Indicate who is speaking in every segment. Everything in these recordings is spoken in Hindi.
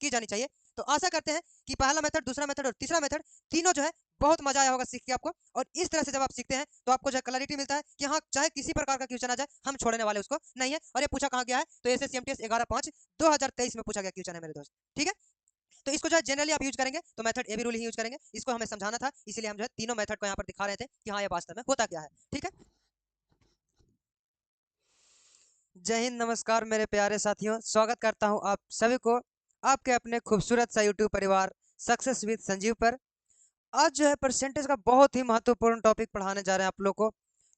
Speaker 1: की जानी चाहिए। तो आशा करते हैं कि पहला मेथड, दूसरा मेथड और तीसरा मेथड तीनों जो है बहुत मजा आया होगा सीख के आपको। और इस तरह से जब आप सीखते हैं तो आपको जो है क्लैरिटी मिलता है कि हाँ, चाहे किसी प्रकार का क्वेश्चन आ जाए हम छोड़ने वाले उसको नहीं है। और ये पूछा कहाँ गया है, तो SSC MTS 11/5/2023 में पूछा गया क्वेश्चन है मेरे दोस्त। ठीक है, तो इसको जो है जनरली आप यूज करेंगे तो मेथड ए बी रूल ही यूज करेंगे। इसको हमें समझाना था, इसीलिए हम जो है तीनों मेथड को यहाँ पर दिखा रहे थे कि हाँ ये वास्तव में होता क्या है। ठीक है, जय हिंद, नमस्कार मेरे प्यारे साथियों, स्वागत करता हूँ आप सभी को आपके अपने खूबसूरत सा यूट्यूब परिवार सक्सेस विद संजीव पर। आज जो है परसेंटेज का बहुत ही महत्वपूर्ण टॉपिक पढ़ाने जा रहे हैं आप लोग को,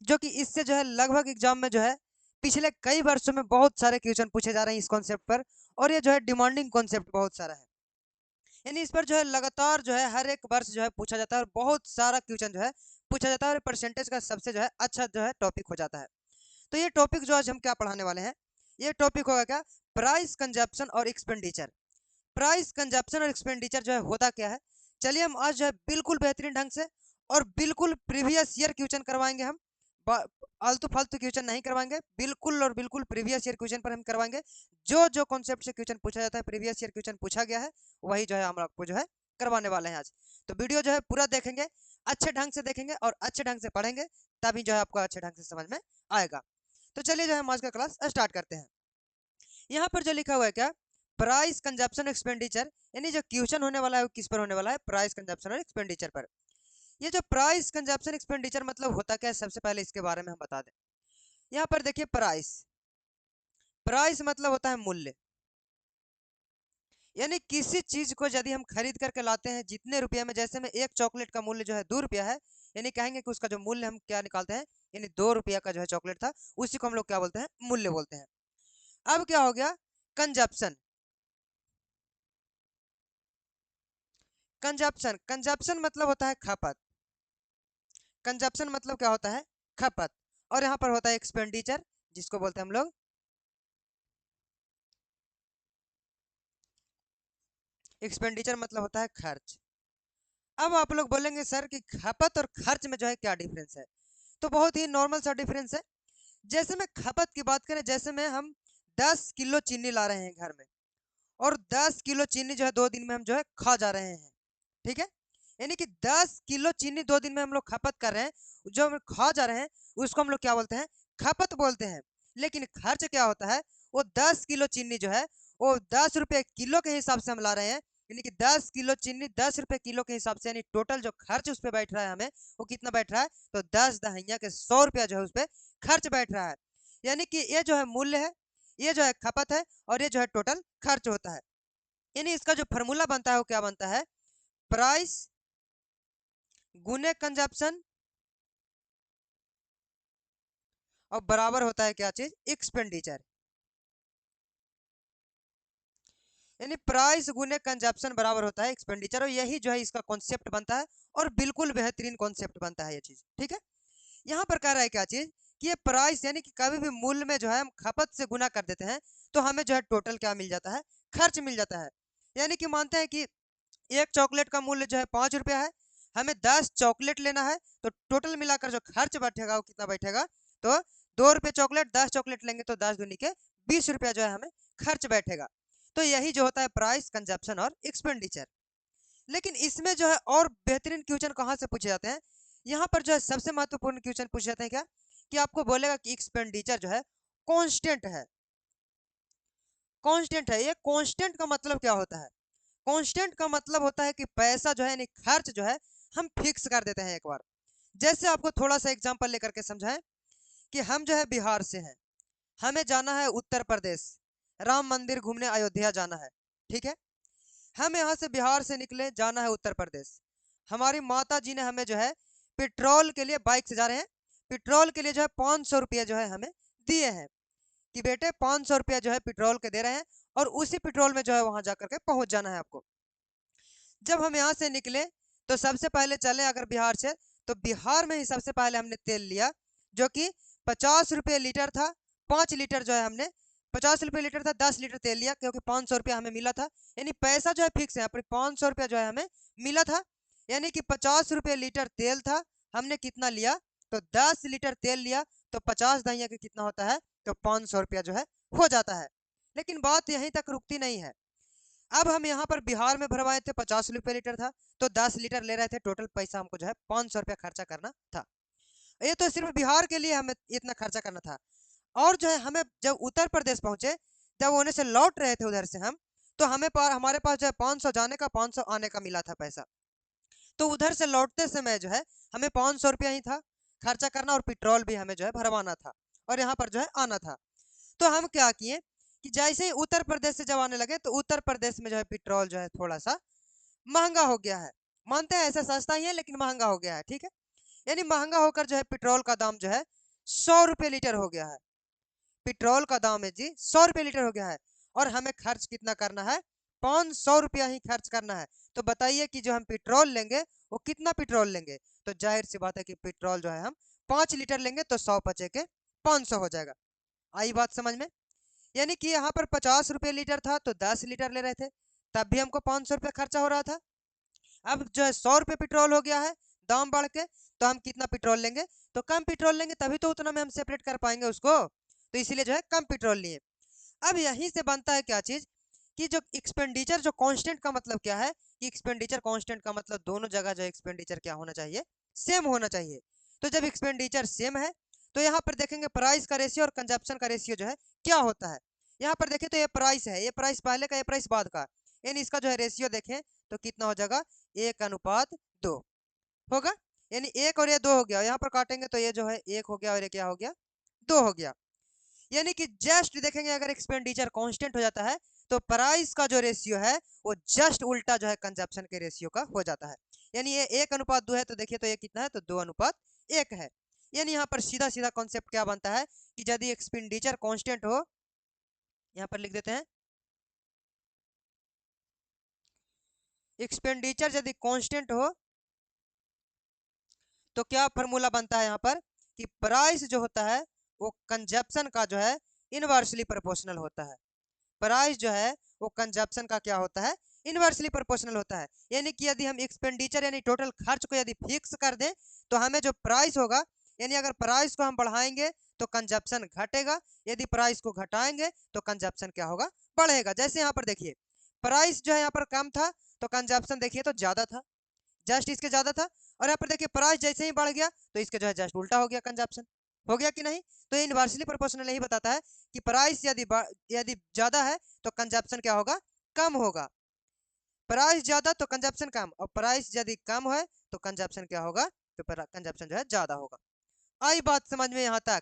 Speaker 1: जो कि इससे जो है लगभग एग्जाम में जो है पिछले कई वर्षों में बहुत सारे क्वेश्चन पूछे जा रहे हैं इस कॉन्सेप्ट पर। और ये जो है डिमांडिंग कॉन्सेप्ट बहुत सारा है, यानी इस पर जो है लगातार जो है हर एक वर्ष जो है पूछा जाता है और बहुत सारा क्वेश्चन जो है पूछा जाता है और परसेंटेज का सबसे जो है अच्छा जो है टॉपिक हो जाता है। तो ये टॉपिक जो आज हम क्या पढ़ाने वाले हैं, ये टॉपिक होगा क्या, प्राइस कंजप्शन और एक्सपेंडिचर। प्राइस कंजप्शन और एक्सपेंडिचर जो है होता क्या है, चलिए हम आज जो है बिल्कुल बेहतरीन ढंग से और बिल्कुल प्रीवियस ईयर क्वेश्चन करवाएंगे हम। आलतू फालतू क्वेश्चन नहीं करवाएंगे, बिल्कुल और बिल्कुल प्रीवियस ईयर क्वेश्चन पर हम करवाएंगे। जो जो कॉन्सेप्ट से क्वेश्चन पूछा जाता है, प्रीवियस ईयर क्वेश्चन पूछा गया है, वही जो है हम आपको जो है करवाने वाले हैं आज। तो वीडियो जो है पूरा देखेंगे, अच्छे ढंग से देखेंगे और अच्छे ढंग से पढ़ेंगे, तभी जो है आपको अच्छे ढंग से समझ में आएगा। तो चलिए जो है हम आज का क्लास स्टार्ट करते हैं। यहाँ पर जो लिखा हुआ है क्या, प्राइस कंजप्शन एक्सपेंडिचर, यानी जो क्वेश्चन होने वाला है वो किस पर होने वाला है, प्राइस कंजप्शन और एक्सपेंडिचर पर। ये जो प्राइस कंजप्शन एक्सपेंडिचर मतलब होता क्या है, सबसे पहले इसके बारे में हम बता दें। यहाँ पर देखिए प्राइस, प्राइस मतलब होता है मूल्य, यानी किसी चीज को यदि हम खरीद करके लाते हैं जितने रुपये में, जैसे में एक चॉकलेट का मूल्य जो है 2 रुपया है, यानी कहेंगे कि उसका जो मूल्य हम क्या निकालते हैं, यानी 2 रुपया का जो है चॉकलेट था, उसी को हम लोग क्या बोलते हैं, मूल्य बोलते हैं। अब क्या हो गया, कंजप्शन। कंजप्शन, कंजप्शन मतलब होता है खपत। कंजप्शन मतलब क्या होता है, खपत। और यहाँ पर होता है एक्सपेंडिचर, जिसको बोलते हैं हम लोग, एक्सपेंडिचर मतलब होता है खर्च। अब आप लोग बोलेंगे सर कि खपत और खर्च में जो है क्या डिफरेंस है, तो बहुत ही नॉर्मल सा डिफरेंस है। जैसे में खपत की बात करें, जैसे में हम 10 किलो चीनी ला रहे हैं घर में, और 10 किलो चीनी जो है 2 दिन में हम जो है खा जा रहे हैं। ठीक है, यानी कि 10 किलो चीनी 2 दिन में हम लोग खपत कर रहे हैं, जो हम खा जा रहे हैं उसको हम लोग क्या बोलते हैं, खपत बोलते हैं। लेकिन खर्च क्या होता है, वो 10 किलो चीनी जो है वो 10 रुपये किलो के हिसाब से हम ला रहे हैं, यानी कि 10 किलो चीनी 10 रुपये किलो के हिसाब से, यानी टोटल जो खर्च उस पर बैठ रहा है हमें, वो कितना बैठ रहा है, तो 10 दहिया के 100 रुपया जो है उस पर खर्च बैठ रहा है। यानी कि ये जो है मूल्य है, ये जो है खपत है, और ये जो है टोटल खर्च होता है। यानी इसका जो फॉर्मूला बनता है वो क्या बनता है, प्राइस गुने कंजप्शन और बराबर होता है क्या चीज, एक्सपेंडिचर। यानी प्राइस गुने कंजप्शन बराबर होता है एक्सपेंडिचर, और यही जो है इसका कॉन्सेप्ट बनता है, और बिल्कुल बेहतरीन कॉन्सेप्ट बनता है ये चीज। ठीक है, यहाँ पर कह रहा है क्या चीज, कि ये प्राइस यानी कि कभी भी मूल्य में जो है हम खपत से गुना कर देते हैं, तो हमें जो है टोटल क्या मिल जाता है, खर्च मिल जाता है। यानी कि मानते हैं कि एक चॉकलेट का मूल्य जो है 5 रुपया है, हमें 10 चॉकलेट लेना है, तो टोटल मिलाकर जो खर्च बैठेगा वो कितना बैठेगा, तो 2 रुपये चॉकलेट, 10 चॉकलेट लेंगे तो 10 दूनी के 20 रुपया जो है हमें खर्च बैठेगा। तो यही जो होता है प्राइस कंजप्शन और एक्सपेंडिचर। लेकिन इसमें जो है और बेहतरीन क्वेश्चन कहाँ से पूछे जाते हैं, यहाँ पर जो है सबसे महत्वपूर्ण क्वेश्चन पूछे जाते हैं क्या, कि आपको बोलेगा कि एक्सपेंडिचर जो है कांस्टेंट है। कांस्टेंट है, ये कांस्टेंट का मतलब क्या होता है, कांस्टेंट का मतलब होता है कि पैसा जो है यानी खर्च जो है हम फिक्स कर देते हैं एक बार। जैसे आपको थोड़ा सा एग्जांपल लेकर के समझाएं, कि हम जो है बिहार से हैं, हमें जाना है उत्तर प्रदेश, राम मंदिर घूमने अयोध्या जाना है। ठीक है, हम यहाँ से बिहार से निकले, जाना है उत्तर प्रदेश। हमारी माता जी ने हमें जो है पेट्रोल के लिए, बाइक से जा रहे हैं, पेट्रोल के लिए जो है 500 रुपया जो है हमें दिए हैं, कि बेटे 500 रुपया जो है पेट्रोल के दे रहे हैं, और उसी पेट्रोल में जो है वहां जाकर के पहुंच जाना है आपको। जब हम यहाँ से निकले तो सबसे पहले चले अगर बिहार से, तो बिहार में ही सबसे पहले हमने तेल लिया, जो कि 50 रुपये लीटर था। 5 लीटर जो है हमने, 50 रुपये लीटर था, 10 लीटर तेल लिया, क्योंकि 500 रुपया हमें मिला था। यानी पैसा जो है फिक्स है, अपने 500 रुपया जो है हमें मिला था, यानी कि 50 रुपये लीटर तेल था, हमने कितना लिया, तो 10 लीटर तेल लिया, तो 50 दहिया के कितना होता है, तो 500 रुपया जो है हो जाता है। लेकिन बात यहीं तक रुकती नहीं है, अब हम यहाँ पर बिहार में भरवाए थे 50 रुपये लीटर था, तो 10 लीटर ले रहे थे, टोटल पैसा हमको जो है 500 रुपया खर्चा करना था। ये तो सिर्फ बिहार के लिए हमें इतना खर्चा करना था। और जो है हमें जब उत्तर प्रदेश पहुंचे, जब होने से लौट रहे थे उधर से हम, तो हमारे पास जो है 500 जाने का 500 आने का मिला था पैसा। तो उधर से लौटते समय जो है हमें 500 रुपया ही था खर्चा करना, और पेट्रोल भी हमें जो है भरवाना था, और यहाँ पर जो है आना था। तो हम क्या किए कि जैसे ही उत्तर प्रदेश से जब आने लगे, तो उत्तर प्रदेश में जो है पेट्रोल जो है थोड़ा सा महंगा हो गया है। मानते हैं ऐसा सस्ता ही है, लेकिन महंगा हो गया है, ठीक है। यानी महंगा होकर जो है पेट्रोल का दाम जो है 100 रुपये लीटर हो गया है। पेट्रोल का दाम है जी 100 रुपये लीटर हो गया है, और हमें खर्च कितना करना है, 500 रुपया ही खर्च करना है। तो बताइए कि जो हम पेट्रोल लेंगे वो कितना पेट्रोल लेंगे। तो जाहिर सी बात है कि पेट्रोल जो है हम 5 लीटर लेंगे, तो 100 बचे के 500 हो जाएगा। आई बात समझ में। यानी कि यहाँ पर 50 रुपये लीटर था, तो 10 लीटर ले रहे थे, तब भी हमको 500 रुपये खर्चा हो रहा था। अब जो है 100 रुपये पेट्रोल हो गया है, दाम बढ़ के, तो हम कितना पेट्रोल लेंगे, तो कम पेट्रोल लेंगे, तभी तो उतना में हम सेपरेट कर पाएंगे उसको। तो इसीलिए जो है कम पेट्रोल लिए। अब यहीं से बनता है क्या चीज, कि जो एक्सपेंडिचर जो कांस्टेंट का मतलब क्या है, कि एक्सपेंडिचर कांस्टेंट का मतलब दोनों जगह जो एक्सपेंडिचर क्या होना चाहिए, सेम होना चाहिए। तो जब एक्सपेंडिचर सेम है, तो यहाँ पर देखेंगे प्राइस का रेशियो और कंजप्शन का रेशियो जो है क्या होता है। यहाँ पर देखें तो ये प्राइस है, ये प्राइस पहले का, ये प्राइस बाद का, यानी इसका जो है रेशियो देखें तो कितना हो जाएगा, 1:2 होगा। यानी 1 और ये 2 हो गया, यहाँ पर काटेंगे तो ये जो है 1 हो गया, और ये क्या हो गया, 2 हो गया। यानी कि जस्ट देखेंगे अगर एक्सपेंडिचर कांस्टेंट हो जाता है, तो प्राइस का जो रेशियो है वो जस्ट उल्टा जो है कंजप्शन के रेशियो का हो जाता है। यानी ये 1:2 है, तो देखिए तो ये कितना है, तो 2:1 है। यानी यहाँ पर सीधा सीधा कॉन्सेप्ट क्या बनता है, कि यदि एक्सपेंडिचर कांस्टेंट हो, यहाँ पर लिख देते हैं, एक्सपेंडिचर यदि कांस्टेंट हो, तो क्या फॉर्मूला बनता है यहाँ पर, कि प्राइस जो होता है वो कंजप्शन का जो है इनवर्सली प्रोपोर्शनल होता है। प्राइस जो है वो कंजप्शन का क्या होता है, इनवर्सली प्रोपोर्शनल होता है। यानी कि यदि हम एक्सपेंडिचर यानी टोटल खर्च को यदि फिक्स कर दें, तो हमें जो प्राइस होगा, यानी अगर प्राइस को हम बढ़ाएंगे तो कंजप्शन घटेगा, यदि प्राइस को घटाएंगे तो कंजप्शन क्या होगा, बढ़ेगा। जैसे यहाँ पर देखिए प्राइस जो है यहाँ पर कम था, तो कंजप्शन देखिए तो ज्यादा था, जस्ट इसके ज्यादा था। और यहाँ पर देखिए प्राइस जैसे ही बढ़ गया, तो इसके जो है जस्ट उल्टा हो गया, कंजप्शन हो गया कि नहीं। तो ये इनवर्सली प्रोपोर्शनल यही बताता है कि प्राइस यदि ज्यादा है तो कंजप्शन क्या होगा, कम होगा। प्राइस ज्यादा तो कंजप्शन कम, और प्राइस यदि कम है तो कंजप्शन क्या होगा, तो कंजप्शन जो है ज्यादा होगा। आई बात समझ में यहाँ तक।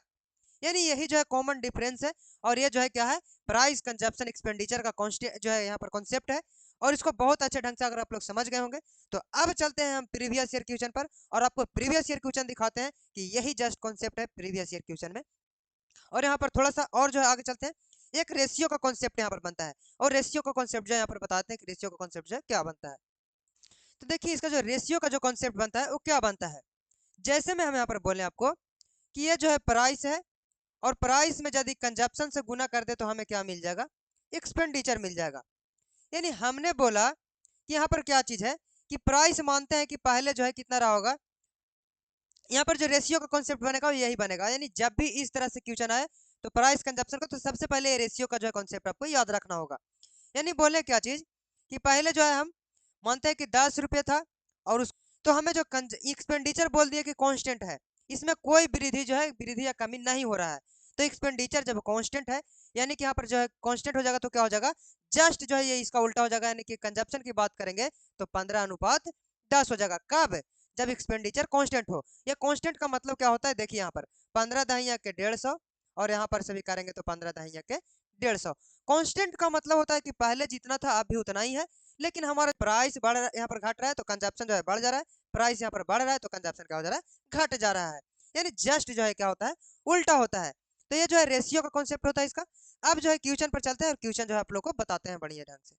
Speaker 1: यानी यही जो है कॉमन डिफरेंस है, और ये जो है क्या है, प्राइस कंजप्शन एक्सपेंडिचर का कॉन्स्टेंट जो है यहाँ पर कॉन्सेप्ट है। और इसको बहुत अच्छे ढंग से अगर आप लोग समझ गए होंगे, तो अब चलते हैं हम प्रीवियस ईयर क्वेश्चन पर, और आपको प्रीवियस ईयर क्वेश्चन दिखाते हैं कि यही जस्ट कॉन्सेप्ट है प्रीवियस ईयर क्वेश्चन में। और यहाँ पर थोड़ा सा और जो है आगे चलते हैं, एक रेशियो का कॉन्सेप्ट यहाँ पर बनता है, और रेशियो का कॉन्सेप्ट जो है यहाँ पर बताते हैं कि रेशियो का कॉन्सेप्ट जो है क्या बनता है। तो देखिए इसका जो रेशियो का जो कॉन्सेप्ट बनता है वो क्या बनता है, जैसे में हम यहाँ पर बोले आपको कि ये जो है प्राइस है, और प्राइस में यदि कंजप्शन से गुना कर दे तो हमें क्या मिल जाएगा, एक्सपेंडिचर मिल जाएगा। यानी हमने बोला कि यहाँ पर क्या चीज है, कि प्राइस मानते हैं कि पहले जो है कितना रहा होगा, यहाँ पर जो रेशियो का कॉन्सेप्ट बनेगा वो यही बनेगा। यानी जब भी इस तरह से क्वेश्चन आए तो प्राइस कंजप्शन का, तो सबसे पहले रेशियो का जो है कॉन्सेप्ट आपको याद रखना होगा। यानी बोले क्या चीज, कि पहले जो है हम मानते हैं कि 10 रुपये था, और उस तो हमें जो एक्सपेंडिचर बोल दिया कि कांस्टेंट है, इसमें कोई वृद्धि जो है, वृद्धि या कमी नहीं हो रहा है। तो एक्सपेंडिचर जब कांस्टेंट है, यानी कि यहाँ पर जो है कांस्टेंट हो जाएगा, तो क्या हो जाएगा, जस्ट जो है ये इसका उल्टा हो जाएगा। यानी कि कंजप्शन की बात करेंगे तो 15:10 हो जाएगा। कब, जब एक्सपेंडिचर कांस्टेंट हो। ये कांस्टेंट का मतलब क्या होता है, देखिए यहाँ पर 15 के 150, और यहाँ पर सभी करेंगे तो 15 के 150। कांस्टेंट का मतलब होता है कि पहले जितना था अभी उतना ही है, लेकिन हमारा प्राइस बढ़ रहा है, यहाँ पर घट रहा है, तो कंजप्शन जो है बढ़ जा रहा है। प्राइस यहाँ पर बढ़ रहा है, तो कंजप्शन क्या हो जा रहा है, घट जा रहा है। यानी जस्ट जो है क्या होता है, उल्टा होता है। तो ये जो है रेशियो का कॉन्सेप्ट होता है इसका। अब जो है क्वेश्चन पर चलते हैं, और क्वेश्चन जो है आप लोग को बताते हैं बढ़िया ढंग से।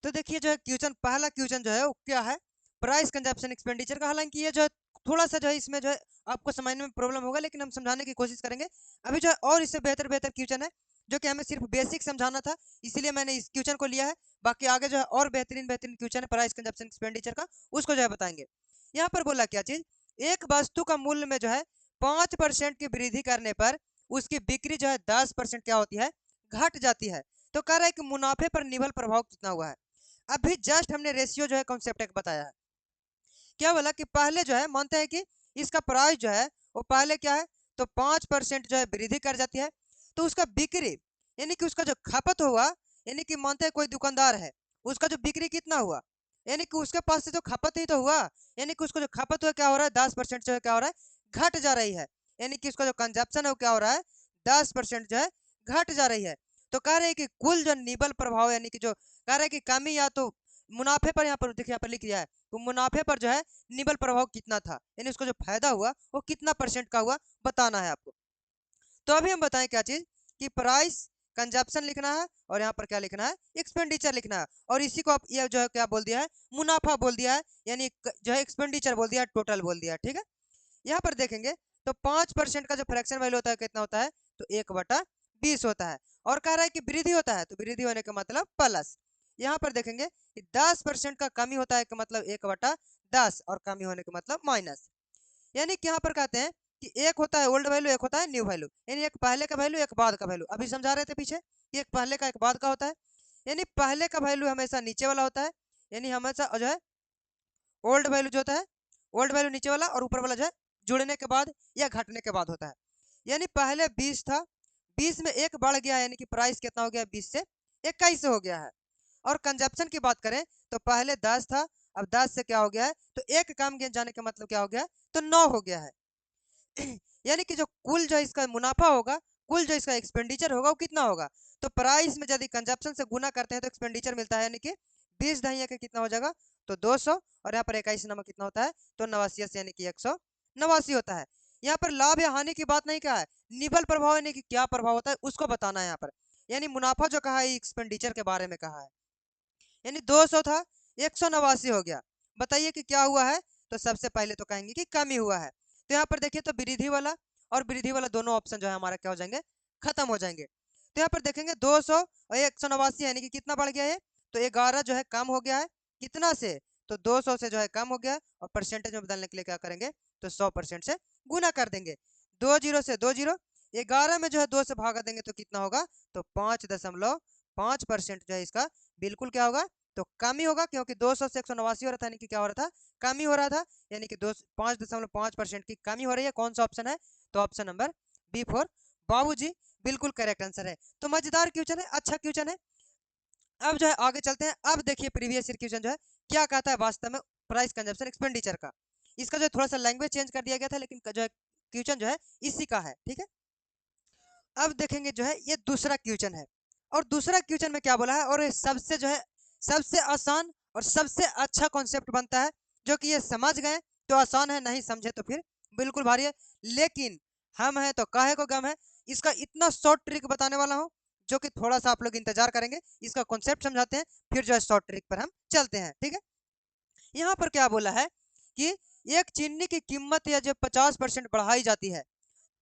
Speaker 1: तो देखिए जो है क्वेश्चन, पहला क्वेश्चन जो है वो क्या है, प्राइस कंजप्शन एक्सपेंडिचर का। हालांकि ये जो है थोड़ा सा जो है इसमें जो है आपको समझने में प्रॉब्लम होगा, लेकिन हम समझाने की कोशिश करेंगे। अभी जो है और इससे बेहतर बेहतर क्वेश्चन है, जो कि हमें सिर्फ बेसिक समझाना था, इसलिए मैंने इस क्वेश्चन को लिया है। बाकी आगे जो है और बेहतरीन बेहतरीन क्वेश्चन है प्राइस कंजप्शन एक्सपेंडिचर का, उसको जो है बताएंगे। यहाँ पर बोला क्या चीज, एक वस्तु का मूल्य में जो है 5% की वृद्धि करने पर उसकी बिक्री जो है 10% क्या होती है, घट जाती है। तो कह रहा है कि मुनाफे पर निवल प्रभाव कितना हुआ है। अभी जस्ट हमने रेशियो जो है कॉन्सेप्ट एक बताया है। क्या बोला कि पहले जो है मानते हैं कि इसका प्राइस जो है वो पहले क्या है, तो 5% जो है वृद्धि कर जाती है, तो उसका बिक्री यानी कि उसका जो खपत हुआ, यानी कि मानते हैं कोई दुकानदार है, उसका जो बिक्री कितना हुआ, यानी कि उसके पास से जो खपत ही तो हुआ, यानी कि उसको जो खपत हुआ क्या हो रहा है, 10% जो है क्या हो रहा है, घट जा रही है। यानी कि उसका जो कंजप्शन है वो क्या हो रहा है, 10% जो है घट जा रही है। तो कह रहे हैं कि कुल जो निबल प्रभाव यानी कि जो कह रहे हैं कि कमी या तो मुनाफे पर, यहाँ पर देखिए यहाँ पर लिख दिया है, तो मुनाफे पर जो है निबल प्रभाव कितना था, यानी उसको जो फायदा हुआ वो कितना परसेंट का हुआ बताना है आपको। तो अभी हम बताएं क्या चीज, कि प्राइस कंजप्शन लिखना है और यहाँ पर क्या लिखना है, एक्सपेंडिचर लिखना है, और इसी को आप ये जो है क्या बोल दिया है, मुनाफा बोल दिया है, यानी जो है एक्सपेंडिचर बोल दिया है, टोटल बोल दिया है। ठीक है, यहाँ पर देखेंगे तो 5% का जो फ्रैक्शन वैल्यू होता है कितना होता है, तो 1/20 होता है, और कह रहा है कि वृद्धि होता है, तो वृद्धि होने का मतलब प्लस। यहाँ पर देखेंगे कि 10% का कमी होता है कि मतलब 1/10, और कमी होने का मतलब माइनस। यानी कि यहाँ पर कहते हैं कि एक होता है ओल्ड वैल्यू, एक होता है न्यू वैल्यू, यानी एक पहले का वैल्यू एक बाद का वैल्यू। अभी समझा रहे थे पीछे कि एक पहले का एक बाद का होता है, यानी पहले का वैल्यू हमेशा नीचे वाला होता है, यानी हमेशा जो है ओल्ड वैल्यू जो होता है, ओल्ड वैल्यू नीचे वाला और ऊपर वाला जो है जुड़ने के बाद या घटने के बाद होता है। यानी पहले 20 था, 20 में एक बढ़ गया, यानी कि प्राइस कितना हो गया, 20 से 21 हो गया है। और कंजप्शन की बात करें तो पहले 10 था, अब 10 से क्या हो गया है, तो एक कम जाने का मतलब क्या हो गया, तो 9 हो गया है। यानी कि जो कुल जो इसका मुनाफा होगा, कुल जो इसका एक्सपेंडिचर होगा वो कितना होगा, तो प्राइस में यदि कंजप्शन से गुना करते हैं तो एक्सपेंडिचर मिलता है, यानी कि 20 दहिया का कितना हो जाएगा, तो 200, और यहाँ पर 21 नंबर कितना होता है, तो 89, यानी कि 189 होता है। यहाँ पर लाभ या हानि की बात नहीं कहा है, निबल प्रभाव यानी कि क्या प्रभाव होता है उसको बताना है यहाँ पर। यानी मुनाफा जो कहा है एक्सपेंडिचर के बारे में कहा है, यानी 200 था, 189 हो गया। बताइए कि क्या हुआ है, तो सबसे पहले तो कहेंगे कि कमी हुआ है। तो यहाँ पर देखिए तो वृद्धि वाला और वृद्धि वाला दोनों ऑप्शन जो है हमारा क्या हो जाएंगे, खत्म हो जाएंगे। तो यहाँ पर देखेंगे 200 और 189 यानी कि कितना बढ़ गया है, तो 11 जो है कम हो गया है, कितना से, तो 200 से जो है कम हो गया, और परसेंटेज में बदलने के लिए क्या करेंगे, तो 100% से गुना कर देंगे। 2 जीरो से 2 जीरो, 11 में जो है 2 से भागा देंगे तो कितना होगा, तो 5.5% जो है इसका बिल्कुल क्या होगा, तो कमी होगा, क्योंकि 200 से 189 हो रहा था, यानी कि क्या हो रहा था, कमी हो रहा था, यानी कि 5.5% की कमी हो रही है। कौन सा ऑप्शन है, तो ऑप्शन नंबर बी फॉर बाबूजी बिल्कुल करेक्ट आंसर है। तो मजेदार क्वेश्चन है, अच्छा क्वेश्चन है। अब जो है आगे चलते हैं, अब देखिए प्रीवियस ईयर क्वेश्चन जो है क्या कहता है वास्तव में प्राइस कंजप्शन एक्सपेंडिचर का। इसका जो थोड़ा सा लैंग्वेज चेंज कर दिया गया था, लेकिन जो है क्वेश्चन जो है इसी का है। ठीक है, अब देखेंगे जो है ये दूसरा क्वेश्चन है, और दूसरा क्वेश्चन में क्या बोला है, और ये सबसे जो है सबसे आसान और सबसे अच्छा कॉन्सेप्ट बनता है, जो कि ये समझ गए तो आसान है, नहीं समझे तो फिर बिल्कुल भारी है। लेकिन हम हैं तो काहे को गम है, इसका इतना शॉर्ट ट्रिक बताने वाला हूँ, जो कि थोड़ा सा आप लोग इंतजार करेंगे, इसका कॉन्सेप्ट समझाते हैं, फिर जो है शॉर्ट ट्रिक पर हम चलते हैं। ठीक है, यहाँ पर क्या बोला है कि एक चीनी की कीमत या जब 50% बढ़ाई जाती है,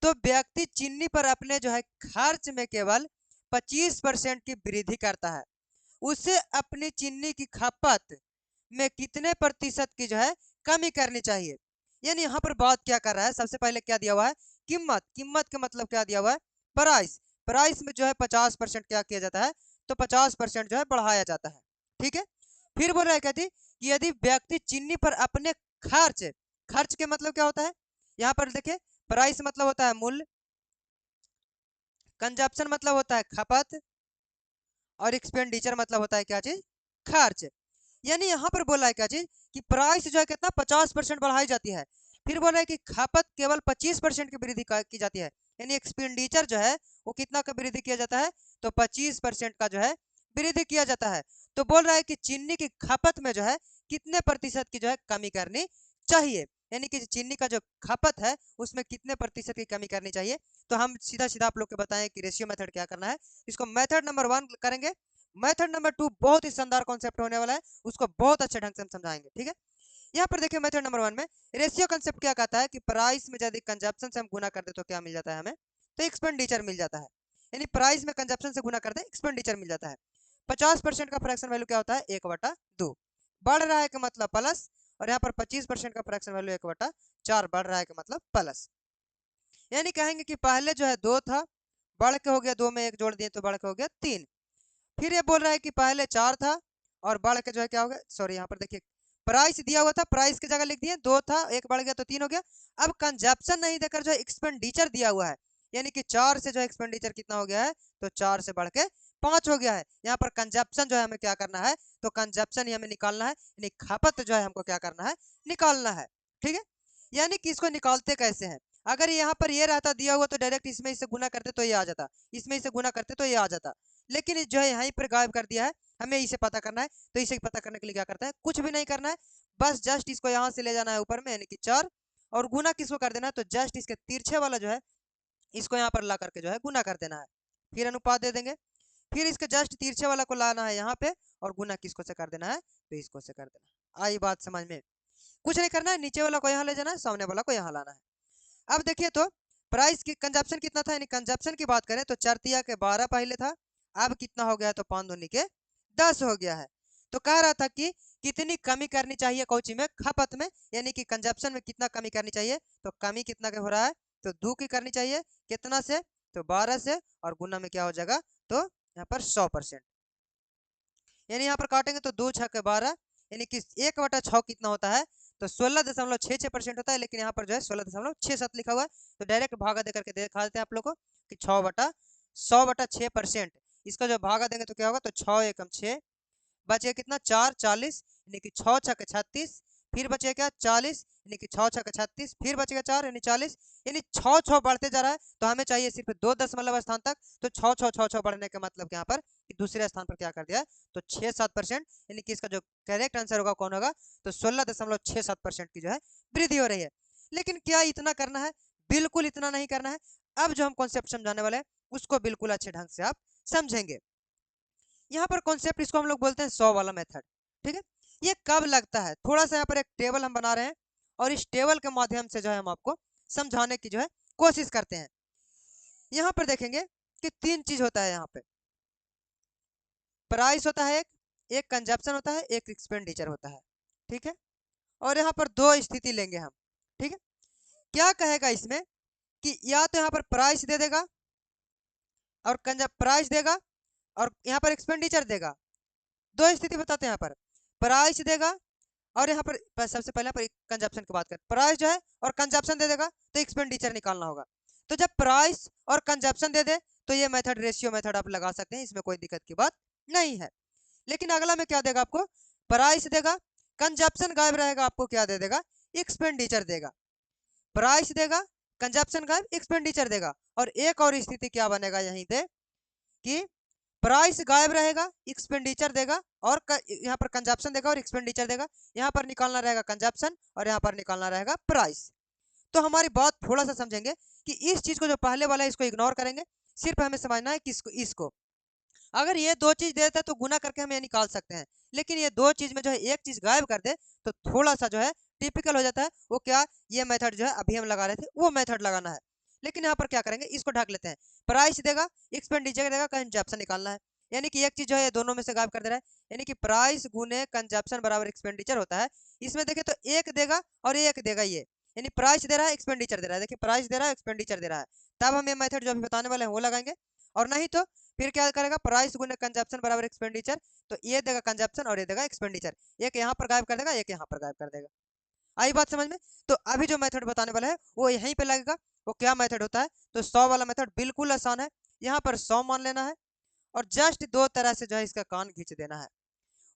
Speaker 1: तो व्यक्ति चीनी पर अपने जो है खर्च में केवल 25% की वृद्धि करता है। उसे अपनी चीनी की खपत में कितने प्रतिशत की जो है कमी करनी चाहिए। यानी यहाँ पर बात क्या कर रहा है, सबसे पहले क्या दिया हुआ है, कीमत, कीमत का मतलब क्या दिया हुआ है, प्राइस, प्राइस में जो है 50% क्या किया जाता है, तो 50% जो है बढ़ाया जाता है। ठीक है, फिर बोल रहा है कहती कि यदि व्यक्ति चीनी पर अपने खर्च, खर्च के मतलब क्या होता है, यहाँ पर देखिए प्राइस मतलब होता है मूल्य, कंजप्शन मतलब होता है खपत, और एक्सपेंडिचर मतलब होता है क्या चीज, खर्च। यानी यहाँ पर बोला है क्या चीज, कि प्राइस जो है कितना 50% बढ़ाई जाती है, फिर बोला है कि खपत केवल 25% की वृद्धि की जाती है, यानी एक्सपेंडिचर जो है वो कितना का वृद्धि किया जाता है, तो 25% का जो है वृद्धि किया जाता है। तो बोल रहा है कि चीनी की खपत में जो है कितने प्रतिशत की जो है कमी करनी चाहिए, यानी कि चीनी का जो खपत है उसमें कितने प्रतिशत की कमी करनी चाहिए। तो हम सीधा सीधा आप लोग को बताएं कि रेशियो मेथड क्या करना है। इसको मेथड नंबर 1 करेंगे, मेथड नंबर 2 बहुत ही शानदार कॉन्सेप्ट होने वाला है, उसको बहुत अच्छे ढंग से हम समझाएंगे। ठीक है, यहाँ पर देखिए मेथड नंबर 1 में रेशियो कंसेप्ट क्या कहता है, कि प्राइस में यदि कंजप्शन से हम गुना कर दे तो क्या मिल जाता है हमें, तो एक्सपेंडिचर मिल जाता है। यानी प्राइस में कंजप्शन से गुना कर दे एक्सपेंडिचर मिल जाता है। 50% का फ्रैक्शन वैल्यू क्या होता है, 1/2, बढ़ रहा है का मतलब प्लस, और यहाँ पर 25% का फ्रैक्शन वैल्यू 1/4 बढ़ रहा है का मतलब प्लस। यानी कहेंगे कि पहले जो है 2 था, बढ़ के हो गया 2 में 1 जोड़ दिए तो बढ़ के हो गया 3। फिर ये बोल रहा है कि पहले 4 था, और बढ़ के जो है क्या हो गया, सॉरी यहाँ पर देखिए प्राइस दिया हुआ था, प्राइस की जगह लिख दिए 2 था, 1 बढ़ गया तो 3 हो गया। अब कंजप्शन नहीं देकर जो है एक्सपेंडिचर दिया हुआ है, यानी कि 4 से जो है एक्सपेंडिचर कितना हो गया है, तो 4 से बढ़ के 5 हो गया है। यहाँ पर कंजप्शन जो है हमें क्या करना है, तो कंजप्शन ही हमें निकालना है, यानी खपत जो है हमको क्या करना है, निकालना है। ठीक है, यानी कि इसको निकालते कैसे हैं, अगर यहाँ पर ये रहता दिया हुआ तो डायरेक्ट इसमें इसे गुना करते तो ये आ जाता, इसमें इसे गुना करते तो ये आ जाता, लेकिन जो है यहीं पर गायब कर दिया है। हमें इसे पता करना है, तो इसे पता करने के लिए क्या करता है, कुछ भी नहीं करना है, बस जस्ट इसको यहाँ से ले जाना है ऊपर में, यानी कि 4, और गुना किसको कर देना है, तो जस्ट इसके तिरछे वाला जो है इसको यहाँ पर ला करके जो है गुना कर देना है, फिर अनुपात दे देंगे, फिर इसके जस्ट तिरछे वाला को लाना है यहाँ पे, और गुना किसको से कर देना है, तो इसको से कर देना है। आई बात समझ में, कुछ नहीं करना है, नीचे वाला को यहाँ ले जाना है, सामने वाला को यहाँ लाना है। अब देखिए तो प्राइस की कंजप्शन कितना था, यानी कंजप्शन की बात करें तो 4 तिया के 12 पहले था, अब कितना हो गया है, तो 5 दूनी के 10 हो गया है। तो कह रहा था कि कितनी कमी करनी चाहिए कौची में, खपत में, यानी कि कंजप्शन में कितना कमी करनी चाहिए, तो कमी कितना के हो रहा है, तो 2 की करनी चाहिए, कितना से, तो 12 से, और गुना में क्या हो जाएगा, तो यहाँ पर 100%, यानी यहाँ पर काटेंगे तो 2 6 के 12, यानी कि 1/6 कितना होता है, तो 16.66% होता है, लेकिन यहाँ पर जो है 16.67 लिखा हुआ है, तो डायरेक्ट भागा देकर के दिखा देते हैं आप लोग को कि 100/6%, इसका जो भागा देंगे तो क्या होगा, तो 6 एकम 6, बचे कितना 4 40, यानी कि 6 छक 36, फिर बचे क्या 40, यानी कि 6 छक 36, फिर बचेगा 4 यानी 40, यानी 6 6 बढ़ते जा रहा है, तो हमें चाहिए सिर्फ 2 दशमलव स्थान तक, तो 6 6 6 6 बढ़ने का मतलब यहाँ पर कि दूसरे स्थान पर क्या कर दिया है, तो 6-7%, यानी कि इसका जो करेक्ट आंसर होगा कौन होगा, तो 16.67% की जो है वृद्धि हो रही है। लेकिन क्या इतना करना है, बिल्कुल इतना नहीं करना है। अब जो हम कॉन्सेप्ट समझाने वाले हैं उसको बिल्कुल अच्छे ढंग से आप समझेंगे। यहाँ पर कॉन्सेप्ट इसको हम लोग बोलते हैं 100 वाला मेथड। ठीक है, ये कब लगता है, थोड़ा सा यहाँ पर एक टेबल हम बना रहे हैं, और इस टेबल के माध्यम से जो है हम आपको समझाने की जो है कोशिश करते हैं। यहाँ पर देखेंगे कि 3 चीज होता है, यहाँ पे प्राइस होता है, एक कंजप्शन होता है, एक एक्सपेंडिचर होता है। ठीक है, और यहाँ पर 2 स्थिति लेंगे हम। ठीक है, क्या कहेगा इसमें कि या तो यहाँ पर प्राइस दे देगा, और प्राइस देगा, और यहाँ पर एक्सपेंडिचर देगा। 2 स्थिति बताते हैं, यहाँ पर प्राइस देगा, और यहाँ पर सबसे पहले पर कंजप्शन की बात करें, प्राइस जो है और कंजप्शन दे देगा, तो एक्सपेंडिचर निकालना होगा। तो जब प्राइस और कंजप्शन दे दे तो ये मेथड रेशियो मेथड आप लगा सकते हैं, इसमें कोई दिक्कत की बात नहीं है। लेकिन अगला में क्या देगा आपको, प्राइस देगा, कंजप्शन गायब रहेगा, आपको क्या दे देगा, एक्सपेंडिचर देगा। प्राइस देगा, कंजप्शन गायब, एक्सपेंडिचर देगा। और एक और स्थिति क्या बनेगा यहीं पे कि प्राइस गायब रहेगा, एक्सपेंडिचर देगा, और यहाँ पर कंजप्शन देगा और एक्सपेंडिचर देगा। यहाँ पर निकालना रहेगा कंजप्शन, और यहाँ पर निकालना रहेगा प्राइस। तो हमारी बात थोड़ा सा समझेंगे कि इस चीज को जो पहले वाला है इसको इग्नोर करेंगे, सिर्फ हमें समझना है कि इसको अगर ये 2 चीज देता है तो गुना करके हम ये निकाल सकते हैं, लेकिन ये 2 चीज में जो है एक चीज गायब कर दे तो थोड़ा सा जो है टिपिकल हो जाता है। वो क्या, ये मेथड जो है अभी हम लगा रहे थे वो मेथड लगाना है। लेकिन यहाँ पर क्या करेंगे, इसको ढक लेते हैं, प्राइस देगा, एक्सपेंडिचर देगा, कंजप्शन निकालना है, यानी कि एक चीज जो है दोनों में से गायब कर दे रहा है, यानी कि प्राइस गुने कंजप्शन बराबर एक्सपेंडिचर होता है। इसमें देखिए तो एक देगा और एक देगा, ये यानी प्राइस दे रहा है, एक्सपेंडिचर दे रहा है, देखिए प्राइस दे रहा है, एक्सपेंडिचर दे रहा है, तब हम ये मेथड जो अभी बताने वाले हैं वो लगाएंगे। और नहीं तो फिर क्या करेगा, प्राइस गुने कंजप्शन बराबर एक्सपेंडिचर, तो ये देगा कंजप्शन और ये देगा एक्सपेंडिचर, एक यहाँ पर गायब कर देगा, एक यहाँ पर गायब कर देगा। आई बात समझ में। तो अभी जो मेथड बताने वाला है वो यहीं पे लगेगा। वो क्या मेथड होता है, तो 100 वाला मेथड बिल्कुल आसान है। यहाँ पर 100 मान लेना है, और जस्ट 2 तरह से जो है इसका कान खींच देना है।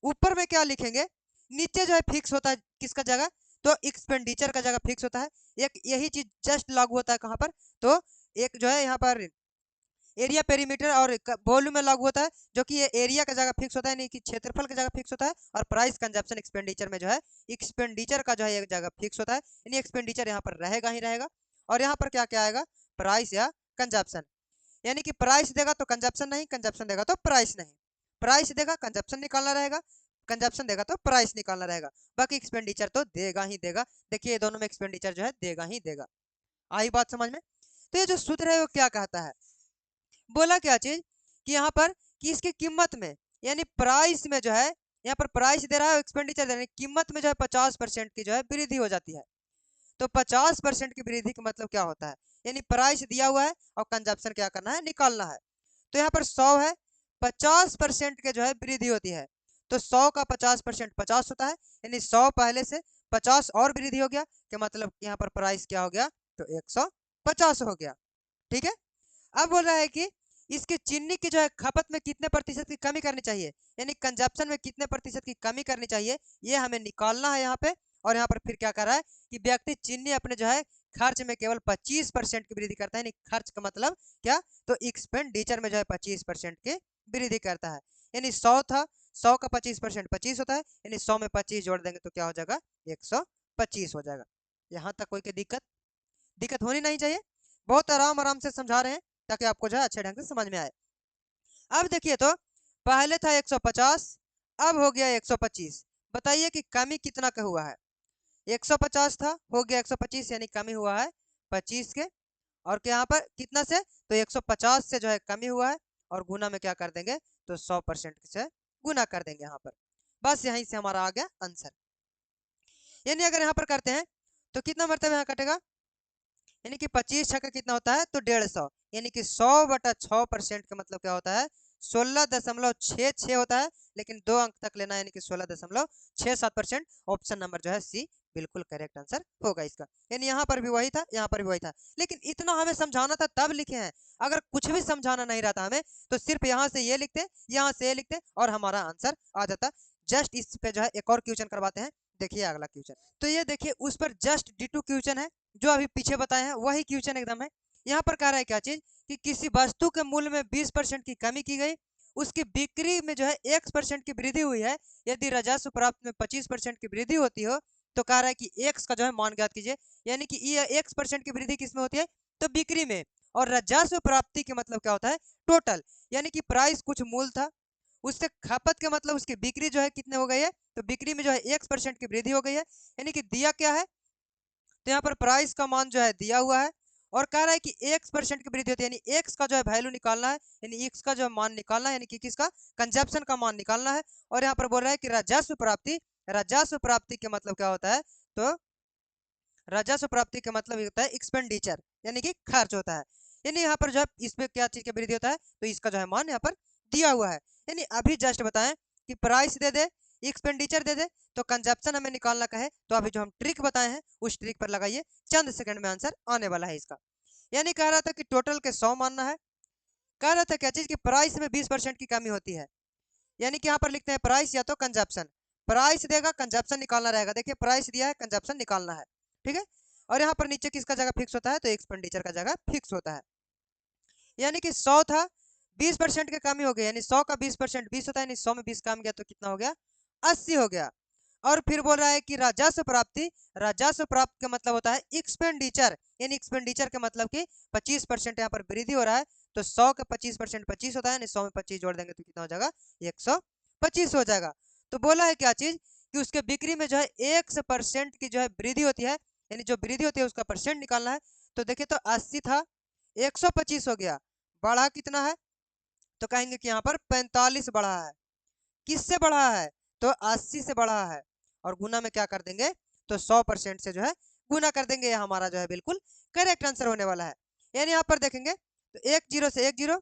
Speaker 1: ऊपर में क्या लिखेंगे, नीचे जो है फिक्स होता है किसका जगह, तो एक्सपेंडिचर का जगह फिक्स होता है। एक यही चीज जस्ट लागू होता है कहाँ पर, तो एक जो है यहाँ पर एरिया पेरीमीटर और वॉल्यूम में लागू होता है, जो कि ये एरिया का जगह फिक्स होता है, नहीं कि क्षेत्रफल का जगह फिक्स होता है। और प्राइस कंजप्शन एक्सपेंडिचर में जो है एक्सपेंडिचर का जो है एक जगह फिक्स होता है, यानी एक्सपेंडिचर यहाँ पर रहेगा ही रहेगा। और यहाँ पर क्या क्या आएगा, प्राइस या कंजप्शन, यानी कि प्राइस देगा तो कंजप्शन नहीं, कंजप्शन देगा तो प्राइस नहीं, प्राइस देगा कंजप्शन निकालना रहेगा, कंजप्शन देगा तो प्राइस निकालना रहेगा, बाकी एक्सपेंडिचर तो देगा ही देगा। देखिए ये दोनों में एक्सपेंडिचर जो है देगा ही देगा। आई बात समझ में। तो ये जो सूत्र है वो क्या कहता है, बोला क्या चीज कि यहाँ पर कि इसकी कीमत में, यानी प्राइस में जो है, यहाँ पर प्राइस दे रहा है, एक्सपेंडिचर दे रहा है, कीमत में जो है 50% की जो है वृद्धि हो जाती है। तो 50% की वृद्धि का मतलब क्या होता है, यानी प्राइस दिया हुआ है और कंजप्शन क्या करना है, निकालना है। तो यहाँ पर 100 है, 50% के जो है वृद्धि होती है, तो 100 का 50% 50 होता है, यानी 100 पहले से 50 और वृद्धि हो गया, कि मतलब यहाँ पर प्राइस क्या हो गया, तो 150 हो गया। ठीक है। अब बोल रहा है कि इसकी चीनी की जो है खपत में कितने प्रतिशत की कमी करनी चाहिए, यानी कंजप्शन में कितने प्रतिशत की कमी करनी चाहिए, ये हमें निकालना है यहाँ पे। और यहाँ पर फिर क्या कर रहा है कि व्यक्ति चीनी अपने जो है खर्च में केवल 25% की वृद्धि करता है, यानी खर्च का मतलब क्या, तो एक्सपेंडिचर में जो है 25% की वृद्धि करता है। यानी 100 था, 100 का 25% 25 होता है, यानी 100 में 25 जोड़ देंगे तो क्या हो जाएगा, 125 हो जाएगा। यहाँ तक कोई दिक्कत दिक्कत होनी नहीं चाहिए। बहुत आराम आराम से समझा रहे हैं ताकि आपको जो है अच्छे ढंग से समझ में आए। अब देखिए तो पहले था 150, अब हो गया 125। बताइए कि कमी कितना का हुआ है। 150 था, हो गया 125, यानी कमी हुआ है 25 के। और यहाँ पर कितना से, तो 150 से जो है कमी हुआ है, और गुना में क्या कर देंगे, तो 100% से गुना कर देंगे यहाँ पर। बस यहीं से हमारा आ गया आंसर। यानी अगर यहाँ पर करते हैं तो कितना मरतबा यहाँ कटेगा, यानी कि 25 छक्का कितना होता है, तो 150, यानी कि 100/6% का मतलब क्या होता है, 16.66 होता है। लेकिन 2 अंक तक लेना, यानी कि 16.67%। ऑप्शन नंबर जो है सी बिल्कुल करेक्ट आंसर होगा इसका। यानी यहाँ पर भी वही था, यहाँ पर भी वही था, लेकिन इतना हमें समझाना था तब लिखे हैं। अगर कुछ भी समझाना नहीं रहता हमें, तो सिर्फ यहाँ से ये लिखते, यहाँ से ये लिखते, और हमारा आंसर आ जाता। जस्ट इस पे जो है एक और क्वेश्चन करवाते हैं। देखिए अगला क्वेश्चन, तो ये देखिए उस पर जस्ट D2 क्वेश्चन है, जो अभी पीछे बताए हैं वही क्वेश्चन एकदम है। यहाँ पर कह रहा है क्या चीज, कि किसी वस्तु के मूल्य में 20% की कमी की गई, उसकी बिक्री में जो है 1% की वृद्धि हुई है। यदि राजस्व प्राप्त में 25% की वृद्धि होती हो, तो कह रहा है कि एक्स का जो है मान ज्ञात कीजिए। यानी कि ये 1% की वृद्धि किस में होती है, तो बिक्री में। और राजस्व प्राप्ति के मतलब क्या होता है, टोटल। यानी कि प्राइस कुछ मूल था, उससे खपत के मतलब उसकी बिक्री जो है कितने हो गई है, तो बिक्री में जो है 1% की वृद्धि हो गई है। यानी कि दिया क्या है, तो यहाँ पर प्राइस का मान जो है दिया हुआ है, और कह रहा है कि 1% की वृद्धि होती है, यानी एक्स का जो है वैल्यू निकालना है, यानी एक्स का जो मान निकालना है, यानी कि किसका, कंजप्शन का मान निकालना है। और यहाँ पर बोल रहा है कि राजस्व प्राप्ति, राजस्व प्राप्ति के मतलब क्या होता है, तो राजस्व प्राप्ति का मतलब होता है एक्सपेंडिचर, यानी कि खर्च होता है। यानी यहाँ पर जो है इसमें क्या चीज की वृद्धि होता है, तो इसका जो है मान यहाँ पर दिया हुआ है। यानी अभी जस्ट बताएं कि प्राइस दे दे, एक्सपेंडिचर दे दे, तो कंजप्शन हमें निकालना का है, तो अभी जो हम ट्रिक बताए हैं उस ट्रिक पर लगाइए, चंद सेकंड में आंसर आने वाला है इसका। यानी कह रहा था कि टोटल के 100 मानना है। कह रहा था क्या चीज की प्राइस में 20% की कमी होती है, यानी कि यहाँ पर लिखते हैं प्राइस या तो कंजप्शन। प्राइस देगा, कंजप्शन निकालना रहेगा। देखिए प्राइस दिया है, कंजप्शन निकालना है, ठीक है। और यहाँ पर नीचे किसका जगह फिक्स होता है, तो एक्सपेंडिचर का जगह फिक्स होता है। यानी कि 100 था, 20% की कमी हो गई, यानी 100 का 20% 20 होता है, यानी 100 में 20 कम गया तो कितना हो गया, 80 हो गया। और फिर बोल रहा है कि राजस्व प्राप्ति, राजस्व प्राप्त का मतलब होता है एक्सपेंडिचर, यानी एक्सपेंडिचर का मतलब कि 25% यहाँ पर वृद्धि हो रहा है, तो 100 का 25% 25 होता है, यानी 100 में 25 जोड़ देंगे तो कितना हो जाएगा, 125 हो जाएगा। तो बोला है क्या चीज, कि उसके बिक्री में जो है 1% की जो है वृद्धि होती है, यानी जो वृद्धि होती है उसका परसेंट निकालना है। तो देखिए तो 80 था, 125 हो गया, बढ़ा कितना है, तो कहेंगे कि यहाँ पर 45 बढ़ा है। किससे बढ़ा है, तो 80 से बढ़ा है। और गुना में क्या कर देंगे, तो 100% से जो है गुना कर देंगे, ये हमारा जो है बिल्कुल करेक्ट आंसर होने वाला है। यानी यहाँ पर देखेंगे तो 1 0 से 1 0,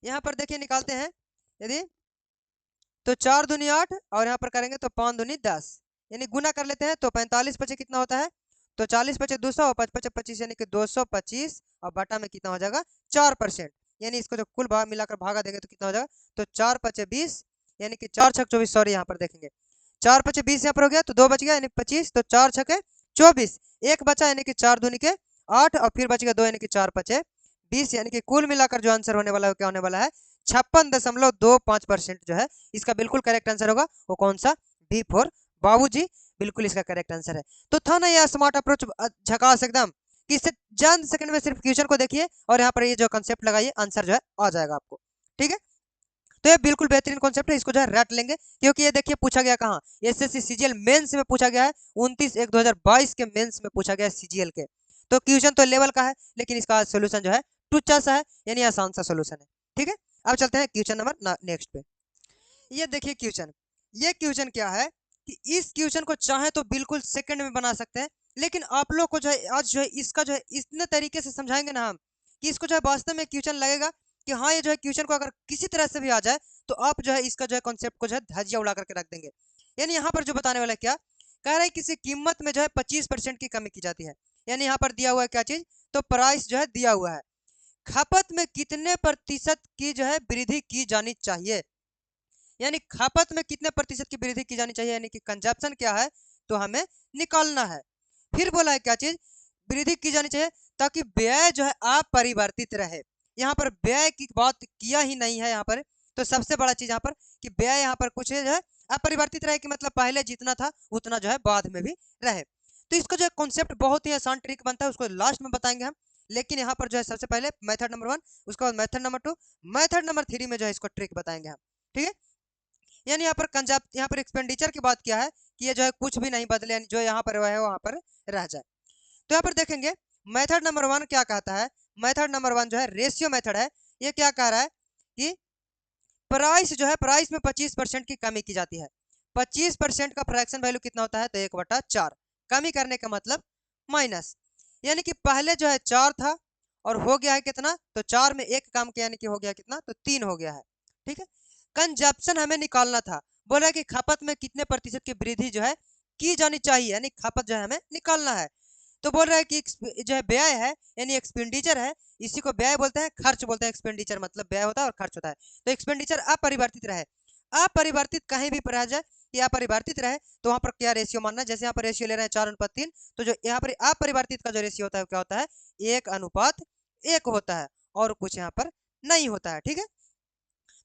Speaker 1: यहाँ पर देखिए निकालते हैं यदि, तो 4 दूनी 8, और यहाँ पर करेंगे तो 5 दूनी 10, यानी गुना कर लेते हैं, तो 45 पचे कितना होता है, तो 40 पचे 200, और 5 पचे 25, यानी कि 225, और बटा में कितना हो जाएगा, 4%। यानी इसको जो कुल भाग मिलाकर भागा देंगे तो कितना हो जाएगा, तो 4 पचे 20, यानी कि 4 छक 24, सॉरी यहाँ पर देखेंगे 4 पचे 20 यहाँ पर हो गया, तो 2 बच गया यानी 25, तो 4 छके 24, एक बचा यानी कि 4 दूनी के 8, और फिर बच गया 2, यानी कि 4 पचे 20, यानी कि कुल मिलाकर जो आंसर होने वाला है क्या होने वाला है, 56.25% जो है इसका बिल्कुल करेक्ट आंसर होगा। वो कौन सा, बी फॉर बाबूजी, बिल्कुल इसका करेक्ट आंसर है। तो था ना ये स्मार्ट अप्रोच, झकास एकदम, कि इससे चंद सेकंड में सिर्फ क्वेश्चन को देखिए और यहाँ पर ये जो कंसेप्ट लगाइए, आंसर जो है आ जाएगा आपको, ठीक है। तो ये बिल्कुल बेहतरीन कॉन्सेप्ट है, इसको जो है रट लेंगे, क्योंकि ये देखिए पूछा गया कहाँ, एसएससी सीजीएल मेंस में पूछा गया है, 29/1/2022 के मेंस में पूछा गया है सीजीएल के। तो क्वेश्चन तो लेवल का है, लेकिन इसका सोल्यूशन जो है टुच्चा सा है, यानी आसान सा सोल्यूशन है, ठीक है। अब चलते हैं क्वेश्चन नंबर नेक्स्ट पे। ये देखिए क्वेश्चन, ये क्वेश्चन क्या है, कि इस क्वेश्चन को चाहे तो बिल्कुल सेकंड में बना सकते हैं, लेकिन आप लोग को जो है आज जो है इसका जो है इतने तरीके से समझाएंगे ना हम, कि इसको जो है वास्तव में क्वेश्चन लगेगा कि हाँ ये जो है क्वेश्चन को अगर किसी तरह से भी आ जाए तो आप जो है इसका जो है कॉन्सेप्ट को जो है धज्जियां उड़ा करके रख देंगे। यानी यहाँ पर जो बताने वाला है क्या कह रहा है, किसी कीमत में जो है 25% की कमी की जाती है। यानी यहाँ पर दिया हुआ है क्या चीज, तो प्राइस जो है दिया हुआ है, खपत में कितने प्रतिशत की जो है वृद्धि की जानी चाहिए। यानी खपत में कितने प्रतिशत की वृद्धि की जानी चाहिए, यानी कि कंजप्शन क्या है तो हमें निकालना है। फिर बोला है क्या चीज, वृद्धि की जानी चाहिए ताकि व्यय जो है अपरिवर्तित रहे। यहाँ पर व्यय की बात किया ही नहीं है यहाँ पर, तो सबसे बड़ा चीज यहाँ पर कि व्यय यहाँ पर कुछ जो है अपरिवर्तित रहे, कि मतलब पहले जितना था उतना जो है बाद में भी रहे। तो इसका जो है कॉन्सेप्ट बहुत ही आसान ट्रिक बनता है, उसको लास्ट में बताएंगे हम। लेकिन यहाँ पर जो है सबसे पहले मेथड नंबर 1, उसके बाद मेथड नंबर 2, मेथड नंबर 3 में जो है इसको ट्रिक बताएंगे हम। ठीक है, यानी यहाँ पर एक्सपेंडिचर की बात किया है कि ये जो है कुछ भी नहीं बदले, यानी जो यहाँ पर है वहाँ पर रह जाए। तो यहाँ पर देखेंगे मेथड नंबर 1 क्या कहता है। मेथड नंबर 1 जो है रेशियो मेथड है। ये क्या कह रहा है कि प्राइस जो है, प्राइस में 25% की कमी की जाती है। 25% का फ्रैक्शन वैल्यू कितना होता है, तो 1/4। कमी करने का मतलब माइनस, यानी कि पहले जो है 4 था और हो गया है कितना, तो 4 में 1 काम किया, यानी कि हो गया कितना, तो 3 हो गया है। ठीक है, कंजप्शन हमें निकालना था, बोल रहा है कि खपत में कितने प्रतिशत की वृद्धि जो है की जानी चाहिए, यानी खपत जो है हमें निकालना है। तो बोल रहा है कि जो है व्यय है, यानी एक्सपेंडिचर है, इसी को व्यय बोलते हैं, खर्च बोलते हैं। एक्सपेंडिचर मतलब व्यय होता है और खर्च होता है। तो एक्सपेंडिचर अपरिवर्तित रहे, अपरिवर्तित कहीं भी रह जाए कि अपरिवर्तित रहे, तो वहां पर क्या रेशियो मानना है। जैसे यहाँ पर रेशियो ले रहे हैं 4:3, तो जो यहाँ पर अपरिवर्तित का जो रेशियो होता है क्या होता है, 1:1 होता है, और कुछ यहाँ पर नहीं होता है। ठीक है,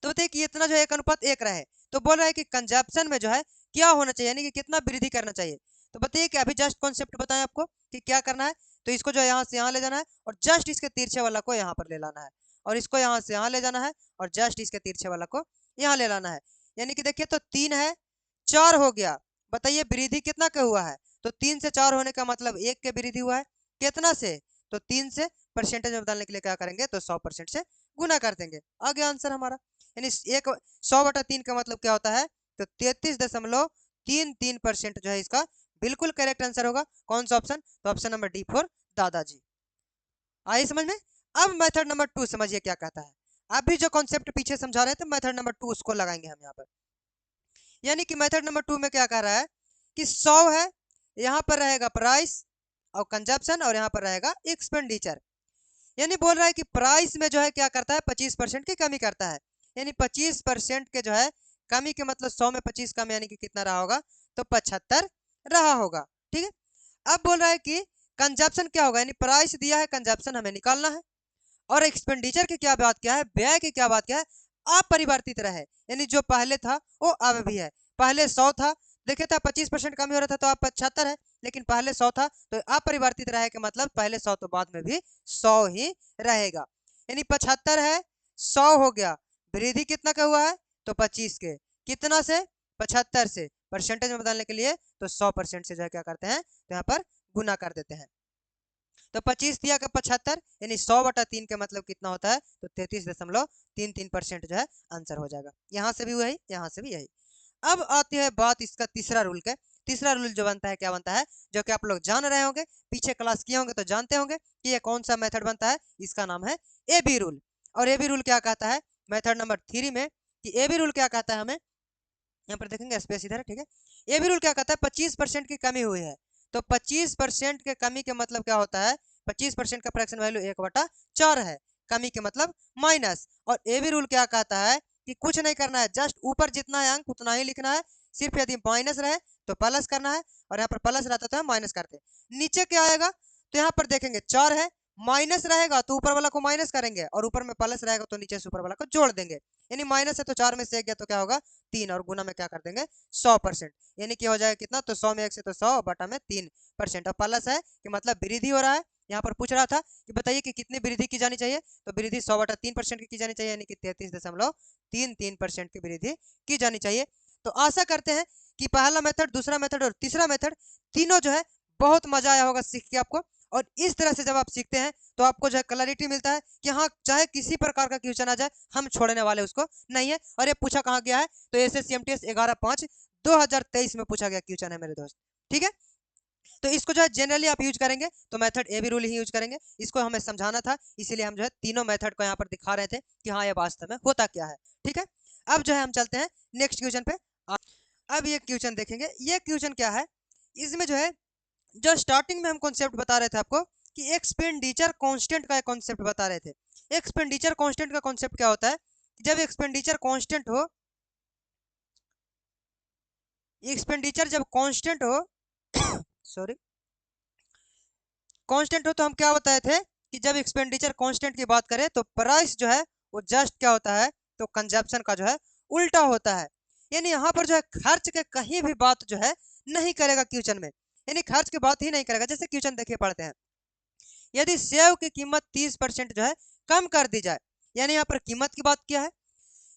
Speaker 1: तो बताइए कि इतना जो 1:1 रहे, तो बोल रहा है कि कंजप्शन में जो है क्या होना चाहिए, यानी कि कितना वृद्धि करना चाहिए। तो बताइए कि अभी जस्ट कॉन्सेप्ट बताएं आपको कि क्या करना है। तो इसको जो है यहाँ से यहाँ ले जाना है, और जस्ट इसके तिरछे वाला को यहाँ पर ले लाना है, और इसको यहाँ से यहाँ ले जाना है, और जस्ट इसके तिरछे वाला को यहाँ ले लाना है। यानी कि देखिए, तो 3 है, 4 हो गया। बताइए वृद्धि कितना का हुआ है, तो 3 से 4 होने का मतलब 1 के वृद्धि हुआ है। कितना से, तो 3 से परसेंटेज में बदलने के लिए क्या करेंगे, तो 100% से गुना कर देंगे, आ गया आंसर हमारा। यानी 100/3 का मतलब क्या होता है, तो 33.33% जो है इसका बिल्कुल करेक्ट आंसर होगा। कौन सा ऑप्शन, तो ऑप्शन नंबर डी फॉर दादाजी। आई समझ में। अब मेथड नंबर 2 समझिए क्या कहता है। अभी जो कॉन्सेप्ट पीछे समझा रहे थे मेथड नंबर 2, उसको लगाएंगे हम यहाँ पर। यानी कि मेथड नंबर 2 में क्या कह रहा है कि 100 है, यहाँ पर रहेगा प्राइस और कंजप्शन, और यहाँ पर रहेगा एक्सपेंडिचर। यानी बोल रहा है कि प्राइस में जो है क्या करता है, 25% की कमी करता है। यानी 25% के जो है कमी के मतलब 100 में 25 कम, यानी कि कितना रहा होगा, तो 75 रहा होगा। ठीक है, अब बोल रहा है कि कंजप्शन क्या होगा, यानी प्राइस दिया है, कंजप्शन हमें निकालना है। और एक्सपेंडिचर की क्या बात क्या है, व्यय की क्या बात क्या है, अपरिवर्तित रहे, यानी जो पहले था वो अब भी है। पहले 100 था, देखे था 25% कमी हो रहा था, तो अब 75 है, लेकिन पहले 100 था, तो अपरिवर्तित रहे के मतलब पहले 100 तो बाद में भी 100 ही रहेगा। यानी 75 है, 100 हो गया, वृद्धि कितना का हुआ है, तो 25 के, कितना से, 75 से, परसेंटेज में बदलने के लिए तो 100% से जो है क्या करते हैं, तो यहाँ पर गुना कर देते हैं। तो 25 दिया का 75, यानी 100/3 का मतलब कितना होता है, तो 33.33% जो है आंसर हो जाएगा। यहाँ से भी वही, यहाँ से भी यही। अब आती है बात इसका तीसरा रूल का। तीसरा रूल जो बनता है क्या बनता है, जो कि आप लोग जान रहे होंगे, पीछे क्लास किए होंगे तो जानते होंगे कि ये कौन सा मेथड बनता है। इसका नाम है ए बी रूल। और ए बी रूल क्या कहता है मेथड नंबर 3 में, कि ए बी रूल क्या कहता है हमें, यहाँ पर देखेंगे स्पेस इधर है। ठीक है, ये भी रूल क्या कहता है, 25% की कमी हुई है, तो 25% के कमी के मतलब क्या होता है, 25% का फ्रैक्शन वैल्यू 1/4 है, कमी के मतलब माइनस। और ये भी रूल क्या कहता है कि कुछ नहीं करना है, जस्ट ऊपर जितना है अंक उतना ही लिखना है। सिर्फ यदि माइनस रहे तो प्लस करना है, और यहाँ पर प्लस रहता तो माइनस करते। नीचे क्या आएगा, तो यहाँ पर देखेंगे 4 है, माइनस रहेगा तो ऊपर वाला को माइनस करेंगे, और ऊपर में प्लस रहेगा तो नीचे से ऊपर वाला को जोड़ देंगे। यानी माइनस है तो 4 में से 1 गया तो क्या होगा, 3, और गुना में क्या कर देंगे, 100%। यानी कि हो जाएगा कितना, तो 100 में 1 से तो 100/3%। अब प्लस है कि मतलब वृद्धि हो रहा है। यहाँ पर पूछ रहा था कि बताइए कि कितनी वृद्धि की जानी चाहिए, तो वृद्धि 100/3% की जानी चाहिए, यानी कि 33.33% की वृद्धि की जानी चाहिए। तो आशा करते हैं कि पहला मेथड, दूसरा मेथड और तीसरा मेथड तीनों जो है बहुत मजा आया होगा सीख के आपको। और इस तरह से जब आप सीखते हैं तो आपको जो है क्लैरिटी मिलता है कि हाँ, चाहे किसी प्रकार का क्वेश्चन आ जाए हम छोड़ने वाले उसको नहीं है। और ये पूछा कहाँ गया है, तो SSCMTS 11/5/2023 में पूछा गया क्वेश्चन है मेरे दोस्त। ठीक है, तो इसको जो है जनरली आप यूज करेंगे तो मेथड ए बी रूल ही यूज करेंगे। इसको हमें समझाना था, इसीलिए हम जो है तीनों मेथड को यहाँ पर दिखा रहे थे कि हाँ ये वास्तव में होता क्या है। ठीक है, अब जो है हम चलते हैं नेक्स्ट क्वेश्चन पे। अब ये क्वेश्चन देखेंगे, ये क्वेश्चन क्या है, इसमें जो है जो स्टार्टिंग में हम कॉन्सेप्ट बता रहे थे आपको कि एक्सपेंडिचर कांस्टेंट का कॉन्सेप्ट बता रहे थे। एक्सपेंडिचर कांस्टेंट का कॉन्सेप्ट क्या होता है, जब एक्सपेंडिचर कांस्टेंट हो, एक्सपेंडिचर जब कांस्टेंट हो सॉरी कांस्टेंट हो, तो हम क्या बताए थे कि जब एक्सपेंडिचर कांस्टेंट की बात करें तो प्राइस जो है वो जस्ट क्या होता है, तो कंजप्शन का जो है उल्टा होता है। यानी यहाँ पर जो है खर्च के कहीं भी बात जो है नहीं करेगा क्वेश्चन में, यानी खर्च की बात ही नहीं करेगा। जैसे क्वेश्चन देखिए पढ़ते हैं, यदि सेव की कीमत 30% जो है कम कर दी जाए, यानी यहाँ पर कीमत की बात क्या है,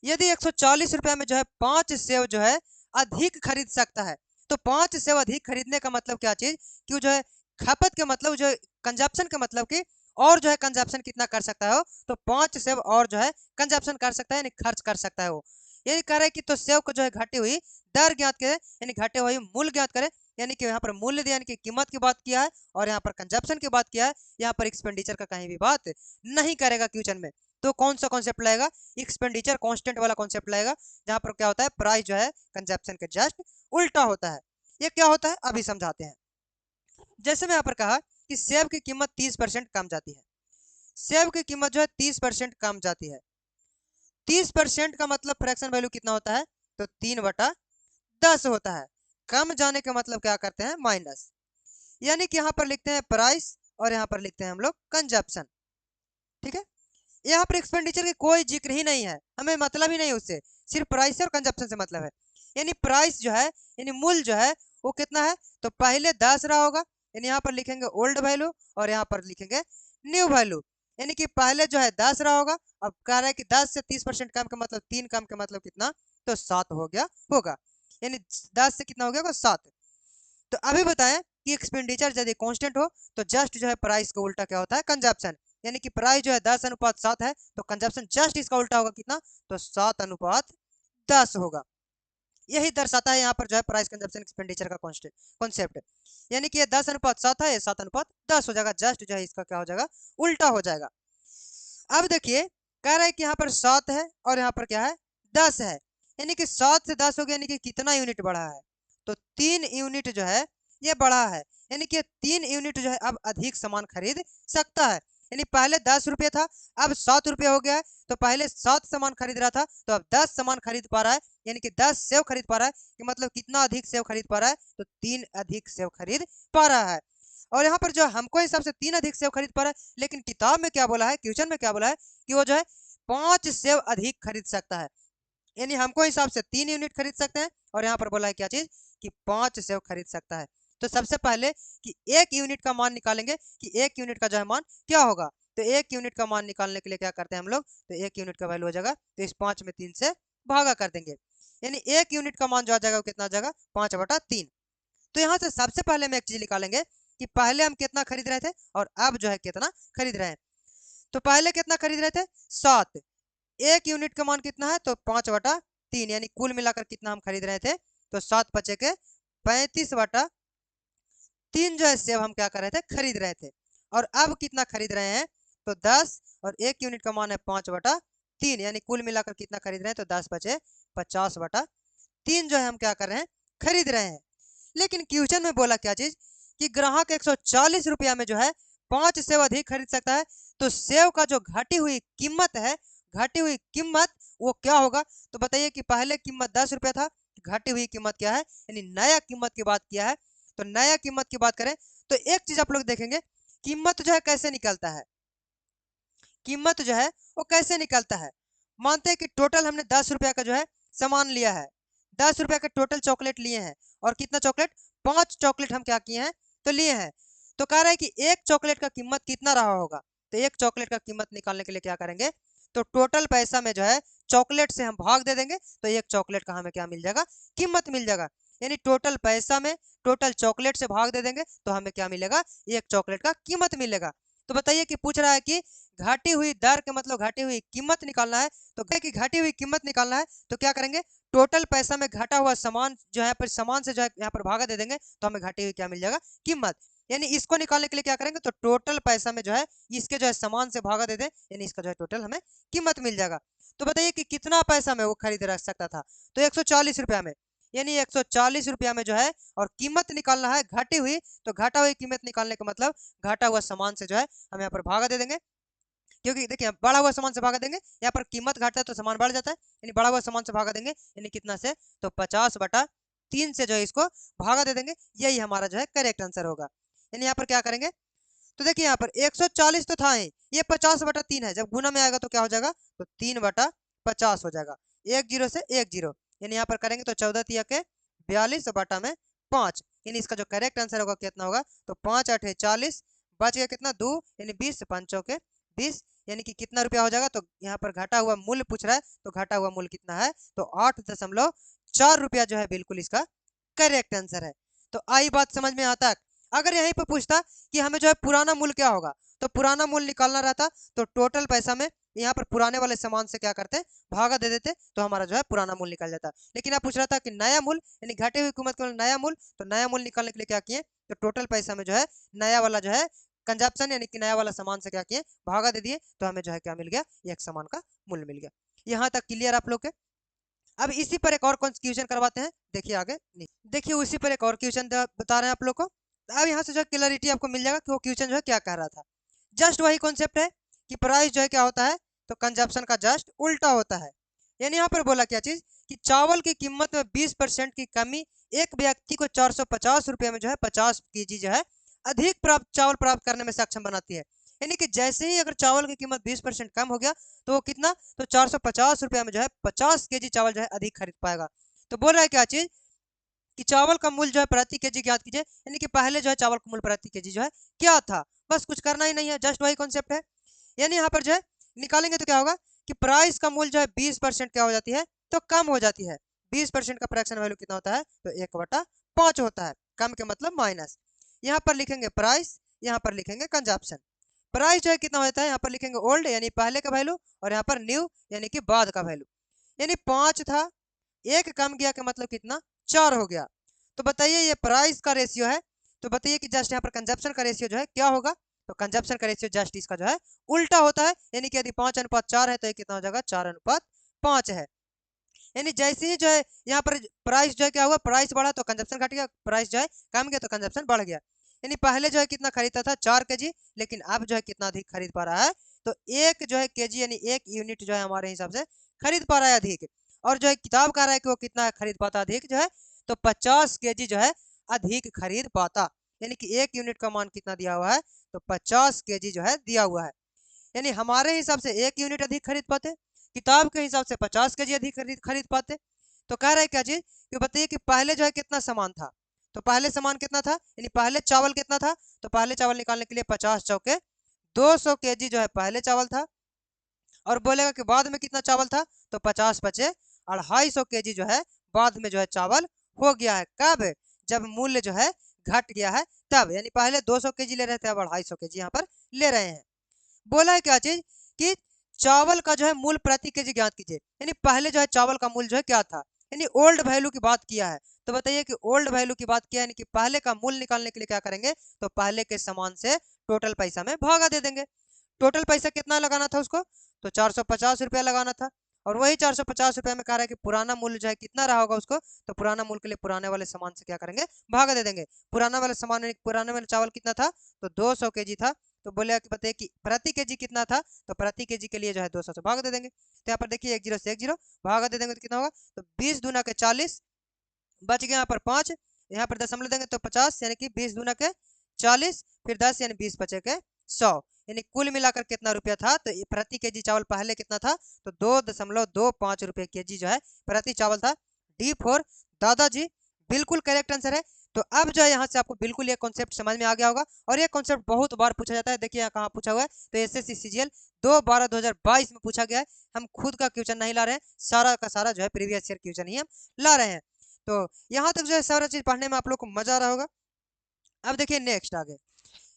Speaker 1: यदि 140 रुपये में जो है 5 सेव जो है अधिक खरीद सकता है, तो 5 सेव अधिक खरीदने का मतलब क्या चीज कि जो है खपत के मतलब जो कंजप्शन के मतलब कि और जो है कंजप्शन कितना कर सकता है वो, तो 5 सेव और जो है कंजप्शन कर सकता है, यानी खर्च कर सकता है वो। यही कह रहे हैं कि तो सेव को जो है घटी हुई दर ज्ञात करे, यानी घटे हुई मूल्य ज्ञात करे, यानी कि यहाँ पर मूल्य यानी कि कीमत की बात किया है और यहाँ पर कंजप्शन की बात किया है, यहाँ पर एक्सपेंडिचर का कहीं भी बात नहीं करेगा क्वेश्चन में। तो कौन सा कॉन्सेप्ट लाएगा, एक्सपेंडिचर कांस्टेंट वाला कॉन्सेप्ट लाएगा, जहां पर क्या होता है प्राइस जो है कंजप्शन के जस्ट उल्टा होता है। ये क्या होता है अभी समझाते हैं। जैसे मैं यहाँ पर कहा कि सेब की कीमत 30% कम जाती है, सेब की कीमत जो है 30% कम जाती है। 30% का मतलब फ्रैक्शन वैल्यू कितना होता है, तो 3/10 होता है। कम जाने का मतलब क्या करते हैं, माइनस, यानी कि यहाँ पर लिखते हैं प्राइस और यहाँ पर लिखते हैं हम लोग कंजप्शन। ठीक है, यहाँ पर एक्सपेंडिचर की कोई जिक्र ही नहीं है, हमें मतलब ही नहीं उससे, सिर्फ प्राइस और कंजप्शन से मतलब है। यानी प्राइस जो है यानी मूल्य जो है वो कितना है, तो पहले 10 रहा होगा, यानी यहाँ पर लिखेंगे ओल्ड वैल्यू और यहाँ पर लिखेंगे न्यू वैल्यू, यानी कि पहले जो है 10 रहा होगा, अब कह रहा है कि 10 से 30% कम का मतलब 3 कम का मतलब कितना, तो 7 हो गया होगा, यानी 10 से कितना हो गया 7। तो अभी बताएं कि एक्सपेंडिचर यदि कांस्टेंट हो तो जस्ट जो है प्राइस का उल्टा क्या होता है, कंजप्शन, यानी कि प्राइस जो है 10:7 है, तो कंजप्शन जस्ट इसका उल्टा होगा कितना, तो 7:10 होगा। यही दर्शाता है यहाँ पर जो है प्राइस कंजप्शन एक्सपेंडिचर का कॉन्सेप्ट, यानी कि ये 10:7 है, ये 7:10 हो जाएगा, जस्ट जो है इसका क्या हो जाएगा, उल्टा हो जाएगा। अब देखिए कह रहा है कि यहाँ पर 7 है और यहाँ पर क्या है 10 है, यानी कि 7 से 10 हो गया, यानी कि कितना यूनिट बढ़ा है, तो 3 यूनिट जो है ये बढ़ा है, यानी कि 3 यूनिट जो है अब अधिक सामान खरीद सकता है। यानी पहले 10 रुपये था, अब 7 रुपये हो गया है, तो पहले 7 सामान खरीद रहा था, तो अब 10 सामान खरीद पा रहा है, यानी कि 10 सेव खरीद पा रहा है, कि मतलब कितना अधिक सेव खरीद पा रहा है, तो 3 अधिक सेव खरीद पा रहा है। और यहाँ पर जो हमको हिसाब से 3 अधिक सेव खरीद पा रहा है, लेकिन किताब में क्या बोला है, क्वेश्चन में क्या बोला है कि वो जो है 5 सेव अधिक खरीद सकता है, यानी हमको हिसाब से 3 यूनिट खरीद सकते हैं और यहाँ पर बोला है क्या चीज कि 5 सेव खरीद सकता है। तो सबसे पहले कि 1 यूनिट का मान निकालेंगे कि 1 यूनिट का जो है मान क्या होगा, तो 1 यूनिट का मान निकालने के लिए क्या करते हैं हम लोग, तो 1 यूनिट का वैल्यू हो जाएगा, तो इस 5 में 3 से भागा कर देंगे, यानी 1 यूनिट का मान जो आ जाएगा वो कितना आ जाएगा, 5/3। तो यहाँ से सबसे पहले हम एक चीज निकालेंगे कि पहले हम कितना खरीद रहे थे और अब जो है कितना खरीद रहे हैं। तो पहले कितना खरीद रहे थे 7, 1 यूनिट का मान कितना है, तो 5/3, यानी कुल मिलाकर कितना हम खरीद रहे थे, तो 7 बचे के 35/3 जो है सेब हम क्या कर रहे थे, खरीद रहे थे। और अब कितना खरीद रहे हैं, तो 10 और 1 यूनिट का मान है 5/3, यानी कुल मिलाकर कितना खरीद रहे हैं, तो 10 बचे 50/3 जो है हम क्या कर रहे हैं, खरीद रहे हैं। लेकिन क्वेश्चन में बोला क्या चीज कि ग्राहक 140 रुपया में जो है 5 सेव अधिक खरीद सकता है, तो सेव का जो घटी हुई कीमत है, घटी हुई कीमत वो क्या होगा, तो बताइए कि पहले कीमत 10 रुपया था, घटी हुई कीमत क्या है, यानी नया कीमत की बात किया है। तो नया कीमत की बात करें तो एक चीज आप लोग देखेंगे, कीमत जो है कैसे निकलता है, कीमत जो है वो कैसे निकलता है। मानते हैं कि टोटल हमने 10 रुपया का जो है सामान लिया है, 10 रुपया के टोटल चॉकलेट लिए हैं, और कितना चॉकलेट, 5 चॉकलेट हम क्या किए हैं, तो लिए हैं। तो कह रहा है कि एक चॉकलेट का कीमत कितना रहा होगा, तो एक चॉकलेट का कीमत निकालने के लिए क्या करेंगे, तो टोटल पैसा में जो है चॉकलेट से हम भाग दे देंगे, तो एक चॉकलेट का हमें क्या मिल जाएगा, कीमत मिल जाएगा। यानी टोटल पैसा में टोटल चॉकलेट से भाग दे देंगे तो हमें क्या मिलेगा, एक चॉकलेट का कीमत मिलेगा। तो बताइए कि पूछ रहा है कि घटी हुई दर के मतलब घटी हुई कीमत निकालना है, तो कि घटी हुई कीमत निकालना है तो क्या करेंगे, टोटल पैसा में घटा हुआ सामान जो है पर सामान से जो है यहाँ पर भागा दे देंगे, तो हमें घटी हुई क्या मिल जाएगा, कीमत। यानी इसको निकालने के लिए क्या करेंगे, तो टोटल पैसा में जो है इसके जो है सामान से भागा दे दें, यानी इसका जो है टोटल हमें कीमत मिल जाएगा। तो बताइए कि कितना पैसा में वो खरीद रख सकता था, तो 140 रुपया में, यानी 140 रुपया में जो है, और कीमत निकालना है घटी हुई, तो घटा हुई कीमत निकालने का मतलब घटा हुआ सामान से जो है हम यहाँ पर भागा दे देंगे, क्योंकि देखिए बढ़ा हुआ सामान से भागा देंगे, यहाँ पर कीमत घटता है तो सामान बढ़ जाता है, यानी बढ़ा हुआ सामान से भागा देंगे, यानी कितना से, तो 50/3 से जो है इसको भागा दे देंगे, यही हमारा जो है करेक्ट आंसर होगा। यानी यहाँ पर क्या करेंगे, तो देखिए यहाँ पर 140 तो था ही, ये 50/3 है, जब गुना में आएगा तो क्या हो जाएगा, तो 3/50 हो जाएगा, एक जीरो से एक जीरो, यानी यहाँ पर करेंगे तो 14×42 यानी इसका जो करेक्ट आंसर होगा कितना होगा, तो 5×8 = 40, बच गया कितना 2, यानी 20×5 = 20, यानी कि कितना रुपया हो जाएगा, तो यहाँ पर घटा हुआ मूल्य पूछ रहा है, तो घटा हुआ मूल्य कितना है, तो 8.4 रुपया जो है बिल्कुल इसका करेक्ट आंसर है। तो आई बात समझ में आता है। अगर यहीं पर पूछता कि हमें जो है पुराना मूल्य क्या होगा, तो पुराना मूल्य निकालना रहता, तो टोटल पैसा में यहाँ पर पुराने वाले सामान से क्या करते, भागा दे देते, तो हमारा जो है पुराना मूल्य निकल जाता। लेकिन आप पूछ रहा था कि नया मूल्य, यानी घटे हुई कीमत का नया मूल्य, तो नया मूल्य निकालने के लिए क्या किए, तो टोटल पैसा में जो है नया वाला जो है कंजप्शन, यानी कि नया वाला सामान से क्या किए, भागा दे दिए, तो हमें जो है क्या मिल गया, एक सामान का मूल्य मिल गया। यहाँ तक क्लियर आप लोग के। अब इसी पर एक और क्वेश्चन करवाते हैं, देखिए आगे नहीं, देखिए उसी पर एक और क्वेश्चन बता रहे हैं आप लोग को। अब यहाँ से जो क्लैरिटी आपको मिल जाएगा कि वो क्वेश्चन जो है क्या कह रहा था। जस्ट वही कॉन्सेप्ट है कि प्राइस जो है क्या होता है, तो कंजप्शन का जस्ट उल्टा होता है। यानी यहाँ पर बोला क्या चीज, कि चावल की कीमत में 20% की कमी एक व्यक्ति को 450 रुपये में जो है 50 केजी जो है अधिक चावल प्राप्त करने में सक्षम बनाती है। यानी कि जैसे ही अगर चावल की कीमत 20% कम हो गया, तो वो कितना, तो 450 रुपया में जो है 50 केजी चावल जो है अधिक खरीद पाएगा। तो बोल रहा है क्या चीज, कि चावल का मूल्य जो है प्रति केजी ज्ञात कीजिए, यानी कि पहले जो है चावल का मूल्य प्रति केजी जो है क्या था, बस कुछ करना ही नहीं है, जस्ट वही कॉन्सेप्ट है। यानी यहाँ पर जो है निकालेंगे तो क्या होगा, कि प्राइस का मूल्य जो है 20% क्या हो जाती है, तो कम हो जाती है। 20% का फ्रैक्शन वैल्यू कितना होता है, तो 1/5 होता है, कम के मतलब माइनस। यहाँ पर लिखेंगे प्राइस, यहाँ पर लिखेंगे कंजप्शन। प्राइस जो है कितना होता है, यहाँ पर लिखेंगे ओल्ड यानी पहले का वैल्यू, और यहाँ पर न्यू यानी कि बाद का वैल्यू। यानी 5 था, एक कम गया का मतलब कितना, 4 हो गया। तो बताइए ये प्राइस का रेशियो है, तो बताइए कि जस्ट यहाँ पर कंजप्शन का रेशियो जो है क्या होगा, तो कंजप्शन का रेशियो जस्ट इसका जो है उल्टा होता है। यानी कि यदि 5:4 है तो ये कितना हो जाएगा, 4:5 है। यानी जैसे ही जो है यहाँ पर प्राइस जो है क्या हुआ, प्राइस बढ़ा तो कंजप्शन घट गया, प्राइस जो है कम गया तो कंजप्शन बढ़ गया। यानी पहले जो है कितना खरीदता था, 4 केजी, लेकिन अब जो है कितना अधिक खरीद पा रहा है, तो एक जो है केजी यानी एक यूनिट जो है हमारे हिसाब से खरीद पा रहा है अधिक। और जो है किताब कह रहा है कि वो कितना खरीद पाता अधिक जो है, तो 50 केजी जो है अधिक खरीद पाता। यानी कि एक यूनिट का मान कितना दिया हुआ है, तो 50 केजी जो है दिया हुआ है। यानी हमारे हिसाब से एक यूनिट अधिक खरीद पाते, किताब के हिसाब से 50 केजी अधिक खरीद पाते। तो कह रहा है क्या चीज, कि बताइए कि पहले जो है कितना सामान था, तो पहले सामान कितना था, यानी पहले चावल कितना था, तो पहले चावल निकालने के लिए 50 चौके 200 केजी जो है पहले चावल था। और बोलेगा कि बाद में कितना चावल था, तो 50 बचे 250 केजी जो है बाद में जो है चावल हो गया है। कब, जब मूल्य जो है घट गया है तब, यानी पहले 200 केजी ले रहे थे, अब 250 केजी यहाँ पर ले रहे हैं। बोला है क्या चीज, कि चावल का जो है मूल्य प्रति केजी ज्ञात कीजिए, यानी पहले जो है चावल का मूल्य जो है क्या था, यानी ओल्ड वैल्यू की बात किया है। तो बताइए कि ओल्ड वैल्यू की बात किया है, यानी कि पहले का मूल्य निकालने के लिए क्या करेंगे, तो पहले के सामान से टोटल पैसा में भागा दे देंगे। टोटल पैसा कितना लगाना था उसको, तो 450 रुपया लगाना था। और वही 450 रुपया में कह रहा है कि पुराना मूल्य जो है कितना रहा होगा उसको, तो पुराना मूल्य के लिए पुराने वाले सामान से क्या करेंगे, भागा दे देंगे। पुराना वाले सामान, पुराने वाले चावल कितना था, तो 200 केजी था। तो बोले कि बताइए कि प्रति केजी कितना था, तो प्रति केजी के लिए जो है 200 से भाग दे देंगे। तो यहाँ पर देखिए 1 0 से 1 0 भागा दे देंगे तो कितना होगा, तो 20 दूना के 40, बच गया यहाँ पर 5, यहाँ पर दशमलव देंगे तो 50, यानी कि 20 दूना के 40, फिर 10 यानी 20 बचे के 100, यानी कुल मिलाकर कितना रुपया था, तो प्रति केजी चावल पहले कितना था, तो 2.25 रुपये केजी जो है प्रति चावल था। D4 दादाजी बिल्कुल करेक्ट आंसर है। तो अब जो है यहाँ से आपको बिल्कुल ये कॉन्सेप्ट समझ में आ गया होगा, और ये कॉन्सेप्ट बहुत बार पूछा जाता है। देखिए यहाँ कहाँ पूछा हुआ है, तो एसएससी सीजीएल 2/12/2022 में पूछा गया है। हम खुद का क्वेश्चन नहीं ला रहे हैं, सारा का सारा जो है प्रीवियस ईयर क्वेश्चन ही हम ला रहे हैं। तो यहाँ तक जो है सारा चीज पढ़ने में आप लोग को मजा आ रहा होगा। अब देखिए नेक्स्ट आगे,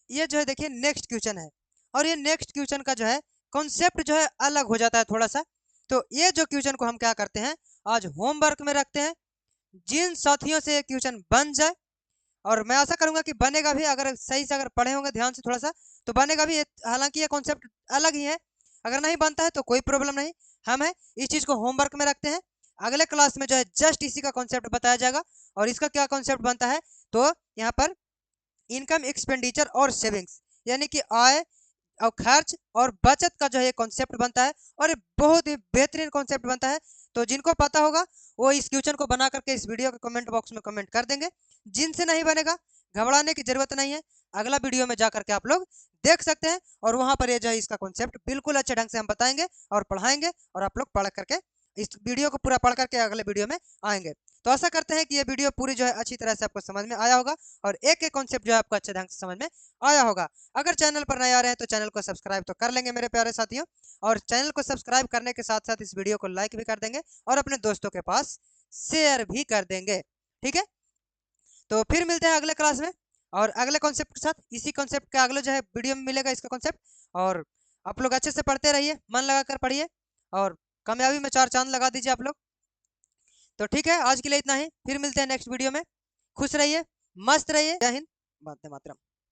Speaker 1: ये जो है देखिए नेक्स्ट क्वेश्चन है, और ये नेक्स्ट क्वेश्चन का जो है कॉन्सेप्ट जो है अलग हो जाता है थोड़ा सा। तो ये जो क्वेश्चन को हम क्या करते हैं, आज होमवर्क में रखते हैं। जिन साथियों से ये क्वेश्चन बन जाए, और मैं आशा करूंगा कि बनेगा भी, अगर सही से अगर पढ़े होंगे ध्यान से थोड़ा सा, तो बनेगा भी। हालांकि ये कॉन्सेप्ट अलग ही है, अगर नहीं बनता है तो कोई प्रॉब्लम नहीं, हम है इस चीज़ को होमवर्क में रखते हैं। अगले क्लास में जो है जस्ट इसी का कॉन्सेप्ट बताया जाएगा। और इसका क्या कॉन्सेप्ट बनता है, तो यहाँ पर इनकम, एक्सपेंडिचर और सेविंग्स, यानी कि आय और खर्च और बचत का जो है कॉन्सेप्ट बनता है। और ये बहुत ही बेहतरीन कॉन्सेप्ट बनता है। तो जिनको पता होगा वो इस क्वेश्चन को बना करके इस वीडियो के कमेंट बॉक्स में कमेंट कर देंगे। जिनसे नहीं बनेगा घबराने की जरूरत नहीं है, अगला वीडियो में जा करके आप लोग देख सकते हैं। और वहां पर ये जो है इसका कॉन्सेप्ट बिल्कुल अच्छे ढंग से हम बताएंगे और पढ़ाएंगे, और आप लोग पढ़ करके इस वीडियो को पूरा पढ़ करके अगले वीडियो में आएंगे। तो आशा करते हैं कि ये वीडियो पूरी जो है अच्छी तरह से आपको समझ में आया होगा, और एक एक कॉन्सेप्ट जो है आपको अच्छे ढंग से समझ में आया होगा। अगर चैनल पर नए आ रहे हैं तो चैनल को सब्सक्राइब तो कर लेंगे मेरे प्यारे साथियों, और चैनल को सब्सक्राइब करने के साथ साथ इस वीडियो को लाइक भी कर देंगे और अपने दोस्तों के पास शेयर भी कर देंगे। ठीक है, तो फिर मिलते हैं अगले क्लास में और अगले कॉन्सेप्ट के साथ। इसी कॉन्सेप्ट का अगले जो है वीडियो में मिलेगा इसका कॉन्सेप्ट। और आप लोग अच्छे से पढ़ते रहिए, मन लगा कर पढ़िए, और कामयाबी में 4 चांद लगा दीजिए आप लोग। तो ठीक है, आज के लिए इतना ही, फिर मिलते हैं नेक्स्ट वीडियो में। खुश रहिए, मस्त रहिए। जय हिंद, वंदे मातरम।